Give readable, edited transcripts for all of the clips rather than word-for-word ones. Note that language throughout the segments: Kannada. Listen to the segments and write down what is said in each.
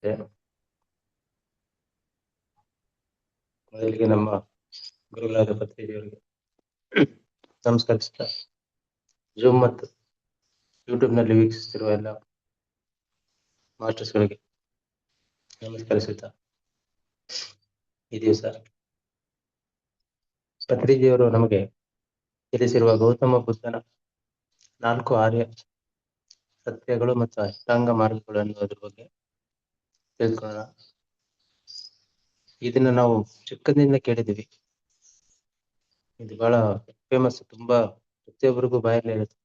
ನಮಸ್ತೆ. ಮೊದಲಿಗೆ ನಮ್ಮ ಗುರುಗಳಾದ ಪತ್ರಿಜಿಯವರಿಗೆ ನಮಸ್ಕರಿಸುತ್ತಾ, ಜೂಮ್ ಮತ್ತು ಯೂಟ್ಯೂಬ್ನಲ್ಲಿ ವೀಕ್ಷಿಸುತ್ತಿರುವ ಎಲ್ಲ ಮಾಸ್ಟರ್ಸ್ಗಳಿಗೆ ನಮಸ್ಕರಿಸುತ್ತಾ, ಈ ದಿವಸ ಪತ್ರಿಜಿಯವರು ನಮಗೆ ತಿಳಿಸಿರುವ ಗೌತಮ ಬುದ್ಧನ 4 ಆರ್ಯ ಸತ್ಯಗಳು ಮತ್ತು ಅಷ್ಟಾಂಗ ಮಾರ್ಗಗಳು ಅನ್ನೋದ್ರ ಬಗ್ಗೆ ತಿಳ್ಕೊಳ್ಳೋಣ. ಇದನ್ನ ನಾವು ಚಿಕ್ಕದಿಂದ ಕೇಳಿದ್ದೀವಿ. ಇದು ಬಹಳ ಫೇಮಸ್, ತುಂಬಾ ಪ್ರತಿಯೊಬ್ಬರಿಗೂ ಬಾಯಲ್ಲಿ ಇರುತ್ತೆ.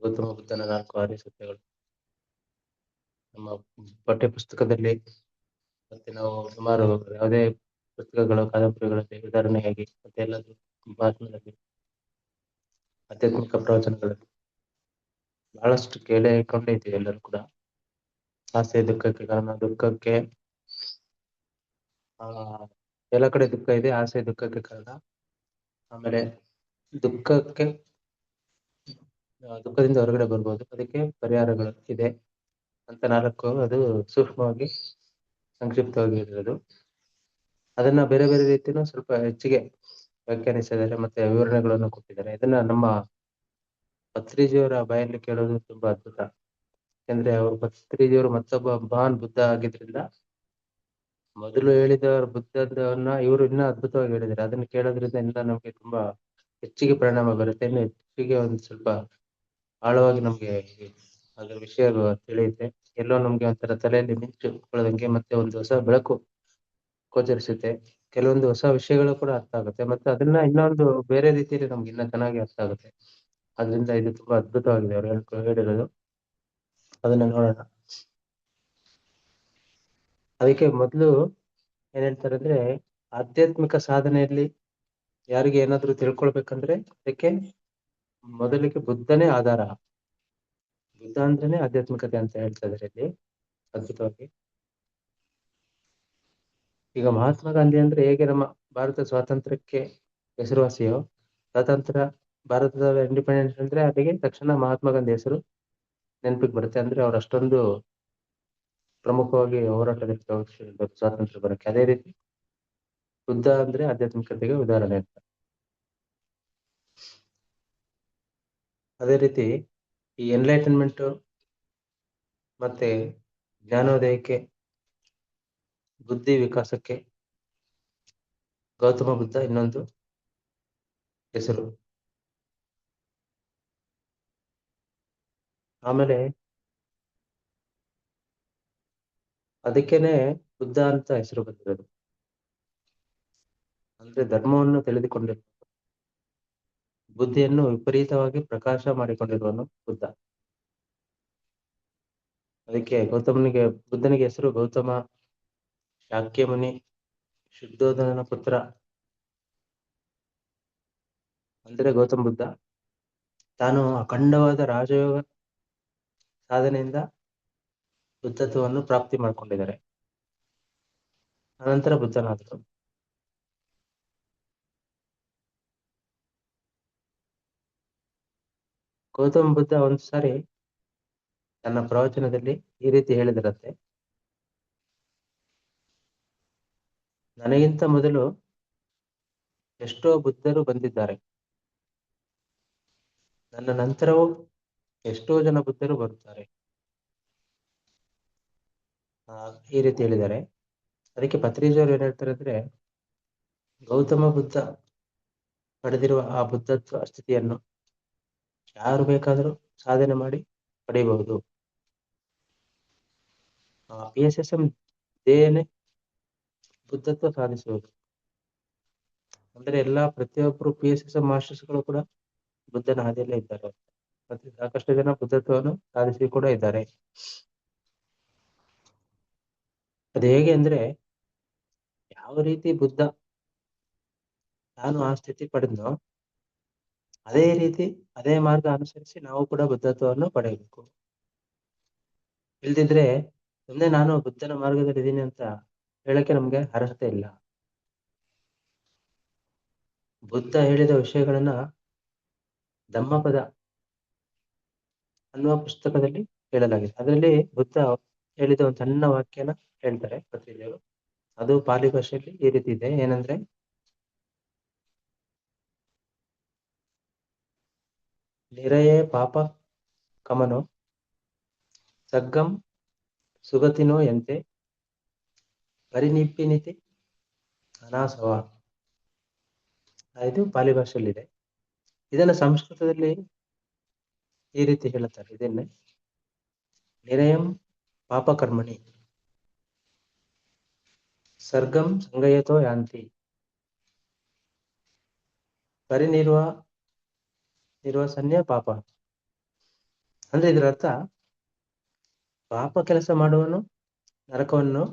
ಗೌತಮ ಬುದ್ಧನ 4 ಆರ್ಯ ಸತ್ಯಗಳು ನಮ್ಮ ಪಠ್ಯ ಪುಸ್ತಕದಲ್ಲಿ, ಮತ್ತೆ ನಾವು ಸುಮಾರು ಯಾವುದೇ ಪುಸ್ತಕಗಳು, ಕಾದಂಬರಿಗಳಲ್ಲಿ ಉದಾಹರಣೆಯಾಗಿ ಮತ್ತೆ ಎಲ್ಲಾದ್ರೂ ಭಾಷಣದಲ್ಲಿ, ಆಧ್ಯಾತ್ಮಿಕ ಪ್ರವಚನಗಳಲ್ಲಿ ಬಹಳಷ್ಟು ಕೇಳಿಕೊಂಡೇ ಇದ್ದೀವಿ ಎಲ್ಲರೂ ಕೂಡ. ಆಸೆ ದುಃಖಕ್ಕೆ ಕಾರಣ, ದುಃಖಕ್ಕೆ ಎಲ್ಲ ಕಡೆ ದುಃಖ ಇದೆ, ಆಸೆ ದುಃಖಕ್ಕೆ ಕಾರಣ. ಆಮೇಲೆ ದುಃಖದಿಂದ ಹೊರಗಡೆ ಬರ್ಬೋದು, ಅದಕ್ಕೆ ಪರಿಹಾರಗಳು ಇದೆ ಅಂತ 4 ಅದು ಸೂಕ್ಷ್ಮವಾಗಿ ಸಂಕ್ಷಿಪ್ತವಾಗಿ ಇರೋದು. ಅದನ್ನ ಬೇರೆ ಬೇರೆ ರೀತಿನೂ ಸ್ವಲ್ಪ ಹೆಚ್ಚಿಗೆ ವ್ಯಾಖ್ಯಾನಿಸಿದ್ದಾರೆ, ಮತ್ತೆ ವಿವರಣೆಗಳನ್ನು ಕೊಟ್ಟಿದ್ದಾರೆ. ಇದನ್ನ ನಮ್ಮ ಪತ್ರಿಜಿಯವರ ಬಾಯಲ್ಲಿ ಕೇಳೋದು ತುಂಬಾ ಅದ್ಭುತ. ಯಾಕಂದ್ರೆ ಅವರು ಪತ್ರಿಜಿಯವರು ಮತ್ತೊಬ್ಬ ಮಹಾನ್ ಬುದ್ಧ ಆಗಿದ್ರಿಂದ ಮೊದಲು ಹೇಳಿದ ಬುದ್ಧವನ್ನ ಇವರು ಇನ್ನೂ ಅದ್ಭುತವಾಗಿ ಹೇಳಿದ್ದಾರೆ. ಅದನ್ನ ಕೇಳೋದ್ರಿಂದ ಎಲ್ಲ ನಮ್ಗೆ ತುಂಬಾ ಹೆಚ್ಚಿಗೆ ಪರಿಣಾಮ ಬರುತ್ತೆ, ಇನ್ನು ಹೆಚ್ಚಿಗೆ ಒಂದು ಸ್ವಲ್ಪ ಆಳವಾಗಿ ನಮ್ಗೆ ಅದರ ವಿಷಯ ತಿಳಿಯುತ್ತೆ. ಎಲ್ಲೋ ನಮ್ಗೆ ಒಂಥರ ತಲೆಯಲ್ಲಿ ಮಿಂಚು ಹೊಳೆದಂಗೆ, ಮತ್ತೆ ಒಂದು ಹೊಸ ಬೆಳಕು ಗೋಚರಿಸುತ್ತೆ. ಕೆಲವೊಂದು ಹೊಸ ವಿಷಯಗಳು ಕೂಡ ಅರ್ಥ ಆಗುತ್ತೆ, ಮತ್ತೆ ಅದನ್ನ ಇನ್ನೊಂದು ಬೇರೆ ರೀತಿಯಲ್ಲಿ ನಮ್ಗೆ ಇನ್ನ ಚೆನ್ನಾಗಿ ಅರ್ಥ ಆಗುತ್ತೆ. ಅದರಿಂದ ಇದು ತುಂಬಾ ಅದ್ಭುತವಾಗಿದೆ ಅವ್ರು ಹೇಳಿರೋದು. ಅದನ್ನ ನೋಡೋಣ. ಅದಕ್ಕೆ ಮೊದಲು ಏನ್ ಹೇಳ್ತಾರೆ ಅಂದ್ರೆ, ಆಧ್ಯಾತ್ಮಿಕ ಸಾಧನೆಯಲ್ಲಿ ಯಾರಿಗೆ ಏನಾದ್ರು ತಿಳ್ಕೊಳ್ಬೇಕಂದ್ರೆ ಅದಕ್ಕೆ ಮೊದಲಿಗೆ ಬುದ್ಧನೇ ಆಧಾರ. ಬುದ್ಧ ಅಂದ್ರೇನೆ ಆಧ್ಯಾತ್ಮಿಕತೆ ಅಂತ ಹೇಳ್ತಾ ಇದಾರೆ ಇಲ್ಲಿ ಅದ್ಭುತವಾಗಿ. ಈಗ ಮಹಾತ್ಮ ಗಾಂಧಿ ಅಂದ್ರೆ ಹೇಗೆ ನಮ್ಮ ಭಾರತ ಸ್ವಾತಂತ್ರ್ಯಕ್ಕೆ ಹೆಸರುವಾಸಿಯೋ, ಸ್ವಾತಂತ್ರ್ಯ ಭಾರತದ ಇಂಡಿಪೆಂಡೆನ್ಸ್ ಅಂದ್ರೆ ಅದಕ್ಕೆ ತಕ್ಷಣ ಮಹಾತ್ಮ ಗಾಂಧಿ ಹೆಸರು ನೆನಪಿಗೆ ಬರುತ್ತೆ. ಅಂದ್ರೆ ಅವ್ರು ಅಷ್ಟೊಂದು ಪ್ರಮುಖವಾಗಿ ಹೋರಾಟದಲ್ಲಿ ತೊಡಗಿಸಿದ್ರು ಸ್ವಾತಂತ್ರ್ಯ ಬರಕ್ಕೆ. ಅದೇ ರೀತಿ ಬುದ್ಧ ಅಂದ್ರೆ ಆಧ್ಯಾತ್ಮಿಕತೆಗೆ ಉದಾಹರಣೆ ಅಂತ. ಅದೇ ರೀತಿ ಈ ಎನ್ಲೈಟನ್ಮೆಂಟ್ ಮತ್ತೆ ಜ್ಞಾನೋದಯಕ್ಕೆ, ಬುದ್ಧಿ ವಿಕಾಸಕ್ಕೆ ಗೌತಮ ಬುದ್ಧ ಇನ್ನೊಂದು ಹೆಸರು. ಆಮೇಲೆ ಅದಕ್ಕೇನೆ ಬುದ್ಧ ಅಂತ ಹೆಸರು ಬಂದಿರೋದು. ಅಂದ್ರೆ ಧರ್ಮವನ್ನು ತಿಳಿದುಕೊಂಡಿರುವ, ಬುದ್ಧಿಯನ್ನು ವಿಪರೀತವಾಗಿ ಪ್ರಕಾಶ ಮಾಡಿಕೊಂಡಿರುವನು ಬುದ್ಧ. ಅದಕ್ಕೆ ಬುದ್ಧನಿಗೆ ಹೆಸರು ಗೌತಮ, ಶಾಕ್ಯಮುನಿ, ಶುದ್ಧೋಧನನ ಪುತ್ರ ಅಂದ್ರೆ ಗೌತಮ ಬುದ್ಧ. ತಾನು ಅಖಂಡವಾದ ರಾಜಯೋಗ ಸಾಧನೆಯಿಂದ ಬುದ್ಧತ್ವವನ್ನು ಪ್ರಾಪ್ತಿ ಮಾಡ್ಕೊಂಡಿದ್ದಾರೆ. ಅನಂತರ ಬುದ್ಧನಾದರು. ಗೌತಮ ಬುದ್ಧ ಒಂದು ಸಾರಿ ತನ್ನ ಪ್ರವಚನದಲ್ಲಿ ಈ ರೀತಿ ಹೇಳಿದರಂತೆ, ನನಗಿಂತ ಮೊದಲು ಎಷ್ಟೋ ಬುದ್ಧರು ಬಂದಿದ್ದಾರೆ, ನನ್ನ ನಂತರವೂ ಎಷ್ಟೋ ಜನ ಬುದ್ಧರು ಬರುತ್ತಾರೆ. ಈ ರೀತಿ ಹೇಳಿದ್ದಾರೆ. ಅದಕ್ಕೆ ಪತ್ರಿಜಿಯವರು ಏನ್ ಹೇಳ್ತಾರೆ ಅಂದ್ರೆ, ಗೌತಮ ಬುದ್ಧ ಪಡೆದಿರುವ ಆ ಬುದ್ಧತ್ವ ಸ್ಥಿತಿಯನ್ನು ಯಾರು ಬೇಕಾದರೂ ಸಾಧನೆ ಮಾಡಿ ಪಡೆಯಬಹುದು. PSSM ಧ್ಯೇಯನೇ ಬುದ್ಧತ್ವ ಸಾಧಿಸುವುದು. ಅಂದ್ರೆ ಪ್ರತಿಯೊಬ್ಬರು PSSM ಮಾಸ್ಟರ್ಸ್ಗಳು ಕೂಡ ಬುದ್ಧನ ಹಾದಿಯಲ್ಲೇ ಇದ್ದಾರೆ. ಮತ್ತೆ ಸಾಕಷ್ಟು ಜನ ಬುದ್ಧತ್ವವನ್ನು ಸಾಧಿಸಿ ಕೂಡ ಇದ್ದಾರೆ. ಅದು ಹೇಗೆ ಅಂದ್ರೆ, ಯಾವ ರೀತಿ ಬುದ್ಧ ನಾನು ಆ ಸ್ಥಿತಿ ಪಡೆದ್ನೋ ಅದೇ ರೀತಿ ಅದೇ ಮಾರ್ಗ ಅನುಸರಿಸಿ ನಾವು ಕೂಡ ಬುದ್ಧತ್ವವನ್ನು ಪಡೆಯಬೇಕು. ಇಲ್ದಿದ್ರೆ ಸುಮ್ಮನೆ ನಾನು ಬುದ್ಧನ ಮಾರ್ಗದಲ್ಲಿ ಇದ್ದೀನಿ ಅಂತ ಹೇಳಕ್ಕೆ ನಮ್ಗೆ ಅರ್ಹತೆ ಇಲ್ಲ. ಬುದ್ಧ ಹೇಳಿದ ವಿಷಯಗಳನ್ನ ಧಮ್ಮಪದ ಅನ್ನುವ ಪುಸ್ತಕದಲ್ಲಿ ಹೇಳಲಾಗಿದೆ. ಅದರಲ್ಲಿ ಬುದ್ಧ ಹೇಳಿದ ಒಂದು ಸಣ್ಣ ವಾಕ್ಯನ ಹೇಳ್ತಾರೆ ಪತ್ರಿಜಿಯವರು. ಅದು ಪಾಲಿ ಭಾಷೆಯಲ್ಲಿ ಈ ರೀತಿ ಇದೆ, ಏನಂದ್ರೆ ನಿರಯೇ ಪಾಪ ಕಮನೋ ಸಗ್ಗಂ ಸುಗತಿನೋ ಯಂತೆ ಪರಿನಿಪ್ಪಿನಿತಿ ಅನಾಸವ. ಇದು ಪಾಲಿ ಭಾಷೆಯಲ್ಲಿದೆ. ಇದನ್ನ ಸಂಸ್ಕೃತದಲ್ಲಿ ಈ ರೀತಿ ಹೇಳುತ್ತಾರೆ, ಇದನ್ನೇ ನಿರಯಂ ಪಾಪಕರ್ಮಣಿ ಸರ್ಗಂ ಸಂಗಯತೋ ಯಾಂತಿ ನಿರ್ವಸನ್ಯ ಪಾಪ. ಅಂದ್ರೆ ಇದರ ಅರ್ಥ, ಪಾಪ ಕೆಲಸ ಮಾಡುವನು ನರಕವನ್ನು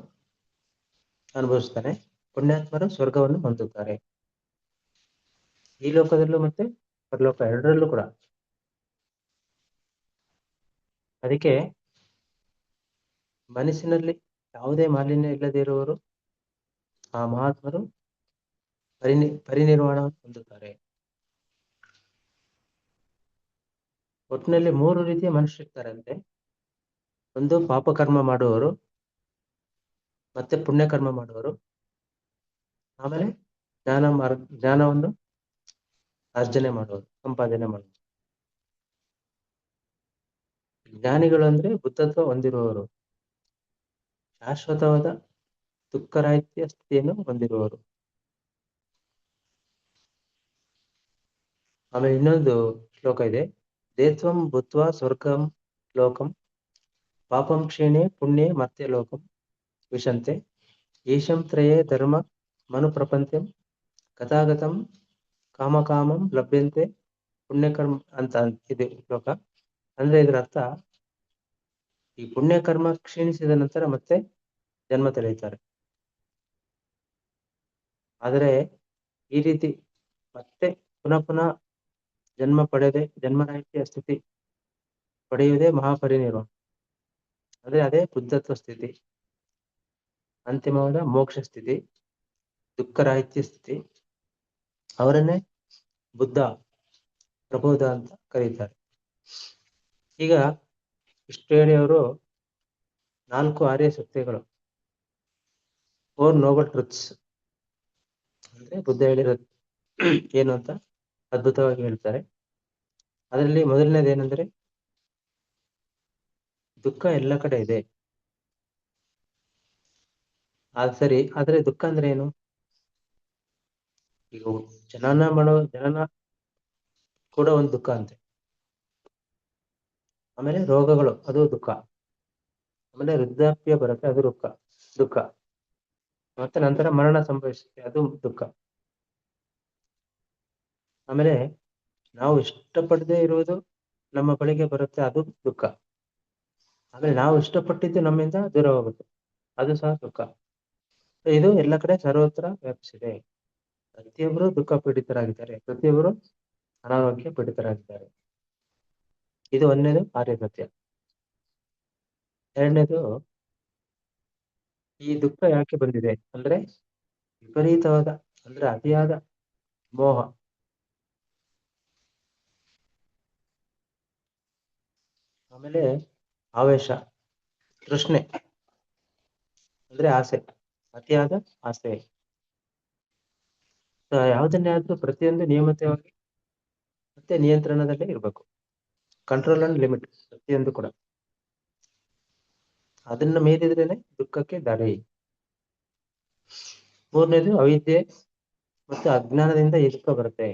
ಅನುಭವಿಸ್ತಾನೆ, ಪುಣ್ಯಾತ್ಮರು ಸ್ವರ್ಗವನ್ನು ಹೊಂದುತ್ತಾರೆ, ಈ ಲೋಕದಲ್ಲೂ ಮತ್ತೆ ಪರಲೋಕ ಎರಡರಲ್ಲೂ ಕೂಡ. ಅದಕ್ಕೆ ಮನಸ್ಸಿನಲ್ಲಿ ಯಾವುದೇ ಮಾಲಿನ್ಯ ಇಲ್ಲದೆ ಇರುವವರು ಆ ಮಹಾತ್ಮರು ಪರಿನಿರ್ವಾಣ ಹೊಂದುತ್ತಾರೆ. ಒಟ್ಟಿನಲ್ಲಿ 3 ರೀತಿಯ ಮನುಷ್ಯರಿರ್ತಾರಂತೆ. ಒಂದು ಪಾಪಕರ್ಮ ಮಾಡುವವರು, ಮತ್ತೆ ಪುಣ್ಯಕರ್ಮ ಮಾಡುವರು, ಆಮೇಲೆ ಜ್ಞಾನವನ್ನು ಆರ್ಜನೆ ಮಾಡುವರು, ಸಂಪಾದನೆ ಮಾಡುವರು. ಜ್ಞಾನಿಗಳು ಅಂದ್ರೆ ಬುದ್ಧತ್ವ ಹೊಂದಿರುವವರು, ಶಾಶ್ವತವಾದ ದುಃಖರಾಹಿತ್ಯ ಸ್ಥಿತಿಯನ್ನು ಹೊಂದಿರುವವರು. ಆಮೇಲೆ ಇನ್ನೊಂದು ಶ್ಲೋಕ ಇದೆ, ದೇತ್ವಂ ಭೂತ್ವಾ ಸ್ವರ್ಗಂ ಲೋಕಂ ಪಾಪಂ ಕ್ಷೀಣೆ ಪುಣ್ಯೆ ಮತ್ತೆ ಲೋಕಂ ವಿಶಂತೆ ಈಶಂ ತ್ರಯೇ ಧರ್ಮ ಮನು ಪ್ರಪಂಚಂ ಕಥಾಗತಂ ಕಾಮಕಾಮಂ ಲಭ್ಯಂತೆ ಪುಣ್ಯಕರ್ಮ ಅಂತ ಇದೆ ಶ್ಲೋಕ. ಅಂದ್ರೆ ಇದರ ಅರ್ಥ, ಈ ಪುಣ್ಯಕರ್ಮ ಕ್ಷೀಣಿಸಿದ ನಂತರ ಮತ್ತೆ ಜನ್ಮ ತಳೆಯುತ್ತಾರೆ. ಆದರೆ ಈ ರೀತಿ ಮತ್ತೆ ಪುನಃ ಪುನಃ ಜನ್ಮ ಪಡೆದೆ ಜನ್ಮರಾಹಿತ್ಯ ಸ್ಥಿತಿ ಪಡೆಯುವುದೇ ಮಹಾಪರಿನಿರ್ವಾಣ. ಅಂದ್ರೆ ಅದೇ ಬುದ್ಧತ್ವ ಸ್ಥಿತಿ, ಅಂತಿಮವಾದ ಮೋಕ್ಷ ಸ್ಥಿತಿ, ದುಃಖರಾಹಿತ್ಯ ಸ್ಥಿತಿ. ಅವರನ್ನೇ ಬುದ್ಧ ಪ್ರಬೋಧ ಅಂತ ಕರೀತಾರೆ. ಈಗ ಇಷ್ಟು ಹೇಳಿ ಅವರು 4 ಆರ್ಯ ಸತ್ಯಗಳು, 4 ನೋಬಲ್ ಟ್ರುತ್ಸ್ ಅಂದ್ರೆ ಬುದ್ಧ ಹೇಳಿರೋದು ಏನು ಅಂತ ಅದ್ಭುತವಾಗಿ ಹೇಳ್ತಾರೆ. ಅದರಲ್ಲಿ ಮೊದಲನೇದು ಏನಂದ್ರೆ, ದುಃಖ ಎಲ್ಲ ಕಡೆ ಇದೆ. ಸರಿ, ಆದ್ರೆ ದುಃಖ ಅಂದ್ರೆ ಏನು? ಈಗ ಜನನ ಕೂಡ ಒಂದು ದುಃಖ ಅಂತೆ. ಆಮೇಲೆ ರೋಗಗಳು, ಅದು ದುಃಖ. ಆಮೇಲೆ ವೃದ್ಧಾಪ್ಯ ಬರುತ್ತೆ, ಅದು ದುಃಖ. ಮತ್ತೆ ನಂತರ ಮರಣ ಸಂಭವಿಸುತ್ತೆ, ಅದು ದುಃಖ. ಆಮೇಲೆ ನಾವು ಇಷ್ಟಪಡದೆ ಇರುವುದು ನಮ್ಮ ಬಳಿಗೆ ಬರುತ್ತೆ, ಅದು ದುಃಖ. ಆಮೇಲೆ ನಾವು ಇಷ್ಟಪಟ್ಟಿದ್ದು ನಮ್ಮಿಂದ ದೂರ ಹೋಗುತ್ತೆ, ಅದು ಸಹ ದುಃಖ. ಇದು ಎಲ್ಲ ಕಡೆ ಸರ್ವತ್ರ ವ್ಯಾಪಿಸಿದೆ. ಪ್ರತಿಯೊಬ್ಬರು ದುಃಖ ಪೀಡಿತರಾಗಿದ್ದಾರೆ, ಪ್ರತಿಯೊಬ್ಬರು ಅನಾರೋಗ್ಯ ಪೀಡಿತರಾಗಿದ್ದಾರೆ. ಇದು ಒಂದನೇದು ಆರ್ಯ ಸತ್ಯ. ಎರಡನೇದು, ಈ ದುಃಖ ಯಾಕೆ ಬಂದಿದೆ ಅಂದ್ರೆ ವಿಪರೀತವಾದ, ಅಂದ್ರೆ ಅತಿಯಾದ ಮೋಹ, ಆಮೇಲೆ ಆವೇಶ, ತೃಷ್ಣೆ ಅಂದ್ರೆ ಆಸೆ, ಅತಿಯಾದ ಆಸೆ. ಯಾವುದನ್ನೇ ಆದ್ರೂ ಪ್ರತಿಯೊಂದು ನಿಯಮಿತವಾಗಿ ಮತ್ತೆ ನಿಯಂತ್ರಣದಲ್ಲೇ ಇರಬೇಕು. ಕಂಟ್ರೋಲ್ ಅಂಡ್ ಲಿಮಿಟ್ ಪ್ರತಿಯೊಂದು ಕೂಡ. ಅದನ್ನ ಮೀರಿದ್ರೇನೆ ದುಃಖಕ್ಕೆ ದಾರಿ. ಮೂರನೇದು ಅವಿದ್ಯೆ ಮತ್ತು ಅಜ್ಞಾನದಿಂದ ಈ ದುಃಖ ಬರುತ್ತೆ.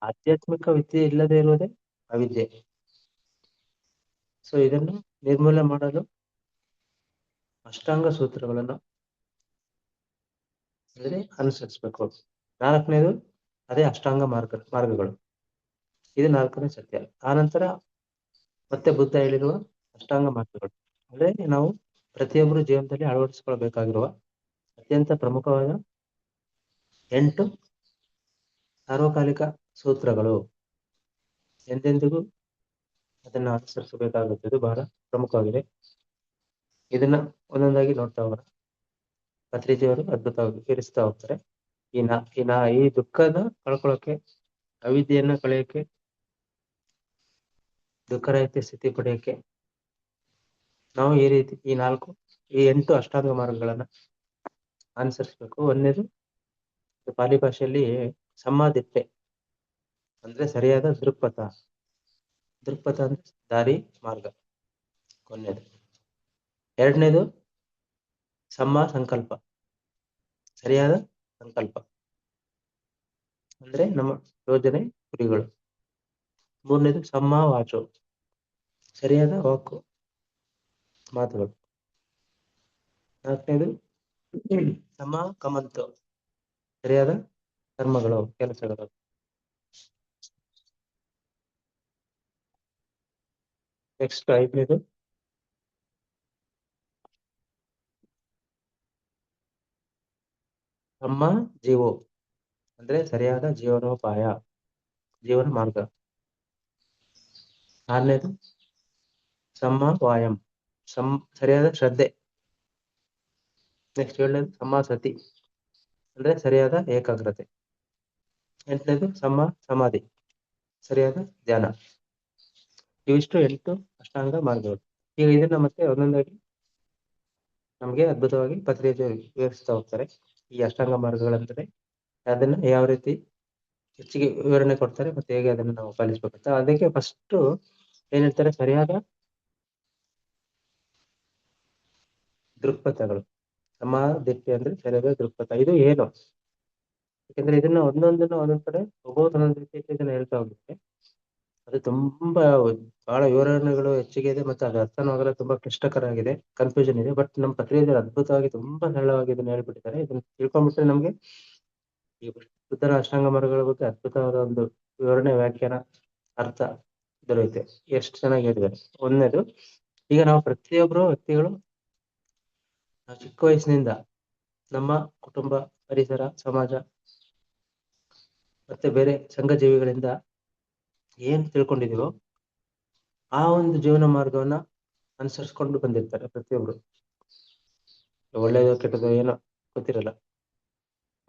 ಆಧ್ಯಾತ್ಮಿಕ ವಿದ್ಯೆ ಇಲ್ಲದೆ ಇರುವುದೇ ಅವಿದ್ಯೆ. ಸೊ ಇದನ್ನು ನಿರ್ಮೂಲನೆ ಮಾಡಲು ಅಷ್ಟಾಂಗ ಸೂತ್ರಗಳನ್ನು ಅಂದ್ರೆ ಅನುಸರಿಸಬೇಕು. 4ನೇದು ಅದೇ ಅಷ್ಟಾಂಗ ಮಾರ್ಗಗಳು. ಇದು 4ನೇ ಸತ್ಯ. ಆನಂತರ ಮತ್ತೆ ಬುದ್ಧ ಹೇಳಿರುವ ಅಷ್ಟಾಂಗ ಮಾರ್ಗಗಳು ಅಂದ್ರೆ ನಾವು ಪ್ರತಿಯೊಬ್ಬರು ಜೀವನದಲ್ಲಿ ಅಳವಡಿಸಿಕೊಳ್ಬೇಕಾಗಿರುವ ಅತ್ಯಂತ ಪ್ರಮುಖವಾದ 8 ಸಾರ್ವಕಾಲಿಕ ಸೂತ್ರಗಳು. ಎಂದೆಂದಿಗೂ ಅದನ್ನು ಅನುಸರಿಸಬೇಕಾಗುತ್ತದೆ, ಇದು ಬಹಳ ಪ್ರಮುಖವಾಗಿದೆ. ಇದನ್ನ ಒಂದೊಂದಾಗಿ ನೋಡ್ತಾ ಹೋಗೋಣ. ಪತ್ರಿಜಿಯವರು ಅದ್ಭುತವಾಗಿ ವಿವರಿಸ್ತಾ ಹೋಗ್ತಾರೆ. ಈ ದುಃಖದ ಕಳ್ಕೊಳ್ಳೋಕೆ, ಅವಿದ್ಯೆಯನ್ನ ಕಳೆಯೋಕೆ, ದುಃಖರಹಿತ ಸ್ಥಿತಿ ಪಡೆಯೋಕೆ ನಾವು ಈ ರೀತಿ ಈ 8 ಅಷ್ಟಾಂಗ ಮಾರ್ಗಗಳನ್ನ ಅನುಸರಿಸಬೇಕು. ಒಂದನೇದು ಪಾಲಿ ಭಾಷೆಯಲ್ಲಿ ಸಮ್ಮದಿಟ್ಟೆ ಅಂದ್ರೆ ಸರಿಯಾದ ದೃಕ್ಪಥ ಅಂದ್ರೆ ದಾರಿ ಮಾರ್ಗ ಒಂದನೇದು. ಎರಡನೇದು ಸಮ್ಮ ಸಂಕಲ್ಪ, ಸರಿಯಾದ ಸಂಕಲ್ಪ ಅಂದ್ರೆ ನಮ್ಮ ಯೋಜನೆ ಗುರಿಗಳು. ಮೂರನೇದು ಸಮ್ಮ ವಾಚೋ, ಸರಿಯಾದ ವಾಕು ಮಾತುಗಳು. ನಾಲ್ಕನೇದು ಸಮ ಕಮಂತು, ಸರಿಯಾದ ಕರ್ಮಗಳು ಕೆಲಸಗಳು. ನೆಕ್ಸ್ಟ್ ಐದನೇದು ಸಮ್ಮ ಜೀವೋ ಅಂದ್ರೆ ಸರಿಯಾದ ಜೀವನ ಮಾರ್ಗ. ಆರನೇದು ಸಮ್ಮ ವಾಯಂ, ಸರಿಯಾದ ಶ್ರದ್ಧೆ. ನೆಕ್ಸ್ಟ್ ಏಳನೇದು ಸಮ್ಮ ಸತಿ ಅಂದ್ರೆ ಸರಿಯಾದ ಏಕಾಗ್ರತೆ. ಎಂಟನೇದು ಸಮ್ಮ ಸಮಾಧಿ, ಸರಿಯಾದ ಧ್ಯಾನ. ಇವಿಷ್ಟು 8 ಅಷ್ಟಾಂಗ ಮಾರ್ಗಗಳು. ಈಗ ಇದನ್ನ ಮತ್ತೆ ಒಂದೊಂದಾಗಿ ನಮಗೆ ಅದ್ಭುತವಾಗಿ ಪತ್ರಿಕೆಯಲ್ಲಿ ವಿವರಿಸ್ತಾ ಹೋಗ್ತಾರೆ. ಈ ಅಷ್ಟಾಂಗ ಮಾರ್ಗಗಳಂದ್ರೆ ಅದನ್ನ ಯಾವ ರೀತಿ ಹೆಚ್ಚಿಗೆ ವಿವರಣೆ ಕೊಡ್ತಾರೆ ಮತ್ತೆ ಹೇಗೆ ಅದನ್ನ ನಾವು ಪಾಲಿಸ್ಬೇಕಂತ. ಅದಕ್ಕೆ ಫಸ್ಟ್ ಏನ್ ಹೇಳ್ತಾರೆ, ಸರಿಯಾದ ದೃಕ್ಪಥಗಳು. ಸಮಾಧಿತ್ಯ ಅಂದ್ರೆ ಸರಿಯಾದ ದೃಕ್ಪಥ. ಇದು ಏನು? ಯಾಕಂದ್ರೆ ಇದನ್ನ ಒಂದೊಂದನ್ನ ಒಂದೊಂದ್ ಕಡೆ ಒಂದೊಂದ್ ರೀತಿಯಲ್ಲಿ ಇದನ್ನ ಹೇಳ್ತಾ ಹೋಗುತ್ತೆ. ಅದು ತುಂಬಾ ಬಹಳ ವಿವರಣೆಗಳು ಹೆಚ್ಚಿಗೆ ಇದೆ ಮತ್ತೆ ಅದು ಅರ್ಥನೂ ಆಗಲ್ಲ, ತುಂಬಾ ಕ್ಲಿಷ್ಟಕರ ಆಗಿದೆ, ಕನ್ಫ್ಯೂಷನ್ ಇದೆ. ಬಟ್ ನಮ್ಮ ಪತ್ರಿಕೆಯಲ್ಲಿ ಅದ್ಭುತವಾಗಿ ತುಂಬಾ ಸರಳವಾಗಿ ಇದನ್ನ ಹೇಳ್ಬಿಟ್ಟಿದ್ದಾರೆ. ಇದನ್ನ ತಿಳ್ಕೊಂಡ್ಬಿಟ್ರೆ ನಮ್ಗೆ ಈ ಬುದ್ಧನ ಅಷ್ಟಾಂಗ ಮಾರ್ಗಗಳ ಬಗ್ಗೆ ಅದ್ಭುತವಾದ ಒಂದು ವಿವರಣೆ, ವ್ಯಾಖ್ಯಾನ, ಅರ್ಥ ದೊರೆಯುತ್ತೆ. ಎಷ್ಟು ಚೆನ್ನಾಗಿ ಹೇಳಿದ್ದಾರೆ. ಒಂದನೇದು, ಈಗ ನಾವು ಪ್ರತಿಯೊಬ್ಬರು ವ್ಯಕ್ತಿಗಳು ಚಿಕ್ಕ ವಯಸ್ಸಿನಿಂದ ನಮ್ಮ ಕುಟುಂಬ, ಪರಿಸರ, ಸಮಾಜ ಮತ್ತೆ ಬೇರೆ ಸಂಘ ಜೀವಿಗಳಿಂದ ಏನ್ ತಿಳ್ಕೊಂಡಿದೀವೋ ಆ ಒಂದು ಜೀವನ ಮಾರ್ಗವನ್ನ ಅನುಸರಿಸ್ಕೊಂಡು ಬಂದಿರ್ತಾರೆ ಪ್ರತಿಯೊಬ್ರು. ಒಳ್ಳೇದು ಕೆಟ್ಟದ್ದು ಏನೋ ಗೊತ್ತಿರಲ್ಲ,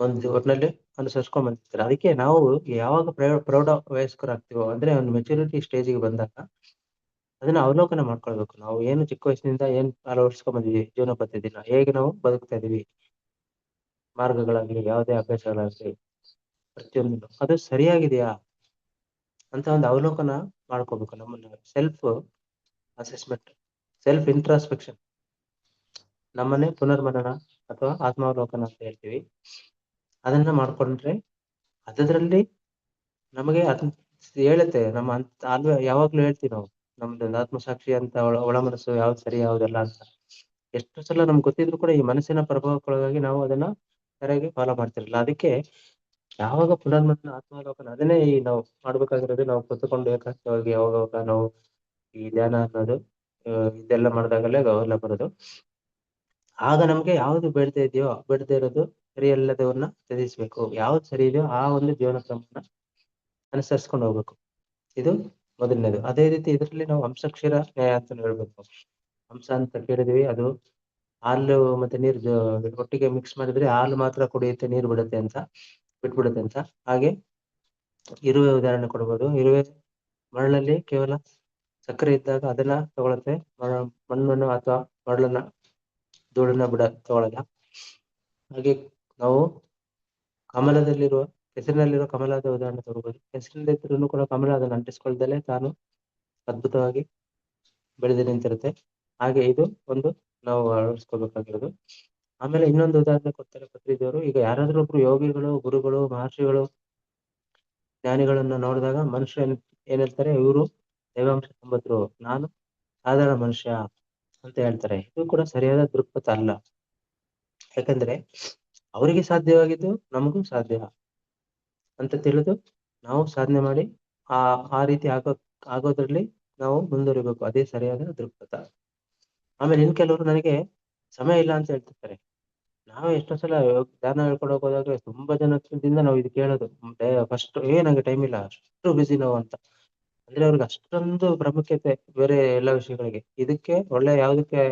ಒಂದು ಒಟ್ಟಿನಲ್ಲಿ ಅನುಸರಿಸ್ಕೊಂಡ್ ಬಂದಿರ್ತಾರೆ. ಅದಕ್ಕೆ ನಾವು ಯಾವಾಗ ಪ್ರೌಢ ವಯಸ್ಕರಾಗ್ತೀವೋ ಅಂದ್ರೆ ಒಂದು ಮೆಚುರಿಟಿ ಸ್ಟೇಜಿಗೆ ಬಂದಾಗ ಅದನ್ನ ಅವಲೋಕನ ಮಾಡ್ಕೊಳ್ಬೇಕು. ನಾವು ಏನು ಚಿಕ್ಕ ವಯಸ್ಸಿನಿಂದ ಏನ್ ಅಳವಡಿಸ್ಕೊಂಡ್ ಬಂದಿದೀವಿ, ಜೀವನ ಪದ್ಧತಿನ ಹೇಗೆ ನಾವು ಬದುಕ್ತಾ ಇದೀವಿ, ಮಾರ್ಗಗಳಾಗ್ಲಿ ಯಾವುದೇ ಅಭ್ಯಾಸಗಳಾಗ್ಲಿ ಪ್ರತಿಯೊಂದು ಅದು ಸರಿಯಾಗಿದೆಯಾ ಅಂತ ಒಂದು ಅವಲೋಕನ ಮಾಡ್ಕೋಬೇಕು. ನಮ್ಮನ್ನ ಸೆಲ್ಫ್ ಅಸೆಸ್ಮೆಂಟ್, ಸೆಲ್ಫ್ ಇಂಟ್ರಾಸ್ಪೆಕ್ಷನ್, ನಮ್ಮನ್ನೇ ಪುನರ್ಮನನ ಅಥವಾ ಆತ್ಮಾವಲೋಕನ ಅಂತ ಹೇಳ್ತೀವಿ. ಅದನ್ನ ಮಾಡ್ಕೊಂಡ್ರೆ ಅದರಲ್ಲಿ ನಮಗೆ ಹೇಳುತ್ತೆ. ನಮ್ಮ ಯಾವಾಗ್ಲೂ ಹೇಳ್ತೀವಿ ನಾವು, ನಮ್ದೊಂದು ಆತ್ಮಸಾಕ್ಷಿ ಅಂತ ಒಳ ಮನಸ್ಸು ಯಾವ್ದು ಸರಿ ಯಾವ್ದಲ್ಲ ಅಂತ. ಎಷ್ಟು ಸಲ ನಮ್ಗೆ ಗೊತ್ತಿದ್ರು ಕೂಡ ಈ ಮನಸ್ಸಿನ ಪ್ರಭಾವಕ್ಕೊಳಗಾಗಿ ನಾವು ಅದನ್ನ ಸರಿಯಾಗಿ ಫಾಲೋ ಮಾಡ್ತಿರಲಿಲ್ಲ. ಅದಕ್ಕೆ ಯಾವಾಗ ಪುನರ್ಮನನ ಆತ್ಮಾವಲೋಕನ ಅದನ್ನೇ ನಾವು ಮಾಡ್ಬೇಕಾಗಿರೋದು. ನಾವು ಕೂತ್ಕೊಂಡು ಏಕಾಂತವಾಗಿ ಯಾವಾಗ ನಾವು ಈ ಧ್ಯಾನ ಅನ್ನೋದು ಇದೆಲ್ಲ ಮಾಡಿದಾಗಲೇ ಅವೆಲ್ಲ ಬರೋದು. ಆಗ ನಮ್ಗೆ ಯಾವ್ದು ಬೇಡದೇ ಇರೋದು ಸರಿ ಅಲ್ಲದವನ್ನ ತ್ಯಜಿಸ್ಬೇಕು. ಯಾವ್ದು ಸರಿ ಇದೆಯೋ ಆ ಒಂದು ಜೀವನ ಕ್ರಮನ ಅನುಸರಿಸ್ಕೊಂಡು ಹೋಗ್ಬೇಕು. ಇದು ಮೊದಲನೇದು. ಅದೇ ರೀತಿ ಇದರಲ್ಲಿ ನಾವು ಹಂಸಕ್ಷೀರ ನ್ಯಾಯ ಅಂತ ಹೇಳ್ಬೇಕು. ಹಂಸ ಅಂತ ಕೇಳಿದ್ವಿ, ಅದು ಹಾಲು ಮತ್ತೆ ನೀರು ಒಟ್ಟಿಗೆ ಮಿಕ್ಸ್ ಮಾಡಿದ್ರೆ ಹಾಲು ಮಾತ್ರ ಕುಡಿಯುತ್ತೆ, ನೀರು ಬಿಟ್ಬಿಡುತ್ತೆ ಅಂತ. ಹಾಗೆ ಇರುವೆ ಉದಾಹರಣೆ ಕೊಡ್ಬೋದು. ಇರುವೆ ಮರಳಲ್ಲಿ ಕೇವಲ ಸಕ್ಕರೆ ಇದ್ದಾಗ ಅದನ್ನ ತಗೊಳುತ್ತೆ, ಮಣ್ಣನ್ನು ಅಥವಾ ಮರಳನ್ನ ಧೂಳನ್ನ ತಗೊಳಲ್ಲ. ಹಾಗೆ ನಾವು ಹೆಸರಿನಲ್ಲಿರುವ ಕಮಲದ ಉದಾಹರಣೆ ತಗೋಬಹುದು. ಹೆಸರಿನಲ್ಲಿದ್ರೂ ಕೂಡ ಕಮಲ ಅದನ್ನು ಅಂಟಿಸ್ಕೊಳ್ದಲೆ ತಾನು ಅದ್ಭುತವಾಗಿ ಬೆಳೆದು ನಿಂತಿರುತ್ತೆ. ಹಾಗೆ ಇದು ಒಂದು ನಾವು ಅಳವಡಿಸ್ಕೋಬೇಕಾಗಿರೋದು. ಆಮೇಲೆ ಇನ್ನೊಂದು ಉದಾಹರಣೆ ಕೊಡ್ತಾರೆ ಪತ್ರಿಕೆಯವರು. ಈಗ ಯಾರಾದ್ರೂ ಒಬ್ರು ಯೋಗಿಗಳು, ಗುರುಗಳು, ಮಹರ್ಷಿಗಳು, ಜ್ಞಾನಿಗಳನ್ನ ನೋಡಿದಾಗ ಮನುಷ್ಯ ಏನ್ ಹೇಳ್ತಾರೆ, ಇವರು ದೈವಾಂಶ ಸಂಬಂಧರು, ನಾನು ಸಾಧಾರಣ ಮನುಷ್ಯ ಅಂತ ಹೇಳ್ತಾರೆ. ಇದು ಕೂಡ ಸರಿಯಾದ ದೃಕ್ಪಥ ಅಲ್ಲ. ಯಾಕಂದ್ರೆ ಅವರಿಗೆ ಸಾಧ್ಯವಾಗಿದ್ದು ನಮಗೂ ಸಾಧ್ಯ ಅಂತ ತಿಳಿದು ನಾವು ಸಾಧನೆ ಮಾಡಿ ಆ ರೀತಿ ಆಗೋದ್ರಲ್ಲಿ ನಾವು ಮುಂದುವರಿಬೇಕು. ಅದೇ ಸರಿಯಾದ ದೃಕ್ಪಥ. ಆಮೇಲೆ ಇನ್ ಕೆಲವರು ನನಗೆ ಸಮಯ ಇಲ್ಲ ಅಂತ ಹೇಳ್ತಿರ್ತಾರೆ. ನಾವೇ ಎಷ್ಟೋ ಸಲ ಧ್ಯಾನ ಹೇಳ್ಕೊಡಕ್ ಹೋದಾಗ ತುಂಬಾ ಜನದಿಂದ ನಾವು ಇದು ಕೇಳೋದು, ಫಸ್ಟ್ ನಂಗೆ ಟೈಮ್ ಇಲ್ಲ, ಅಷ್ಟು ಬಿಸಿ ನಾವು ಅಂತ. ಅಂದ್ರೆ ಅವ್ರಿಗೆ ಅಷ್ಟೊಂದು ಪ್ರಾಮುಖ್ಯತೆ ಬೇರೆ ಎಲ್ಲ ವಿಷಯಗಳಿಗೆ, ಇದಕ್ಕೆ ಒಳ್ಳೆ ಯಾವ್ದಕ್ಕೆ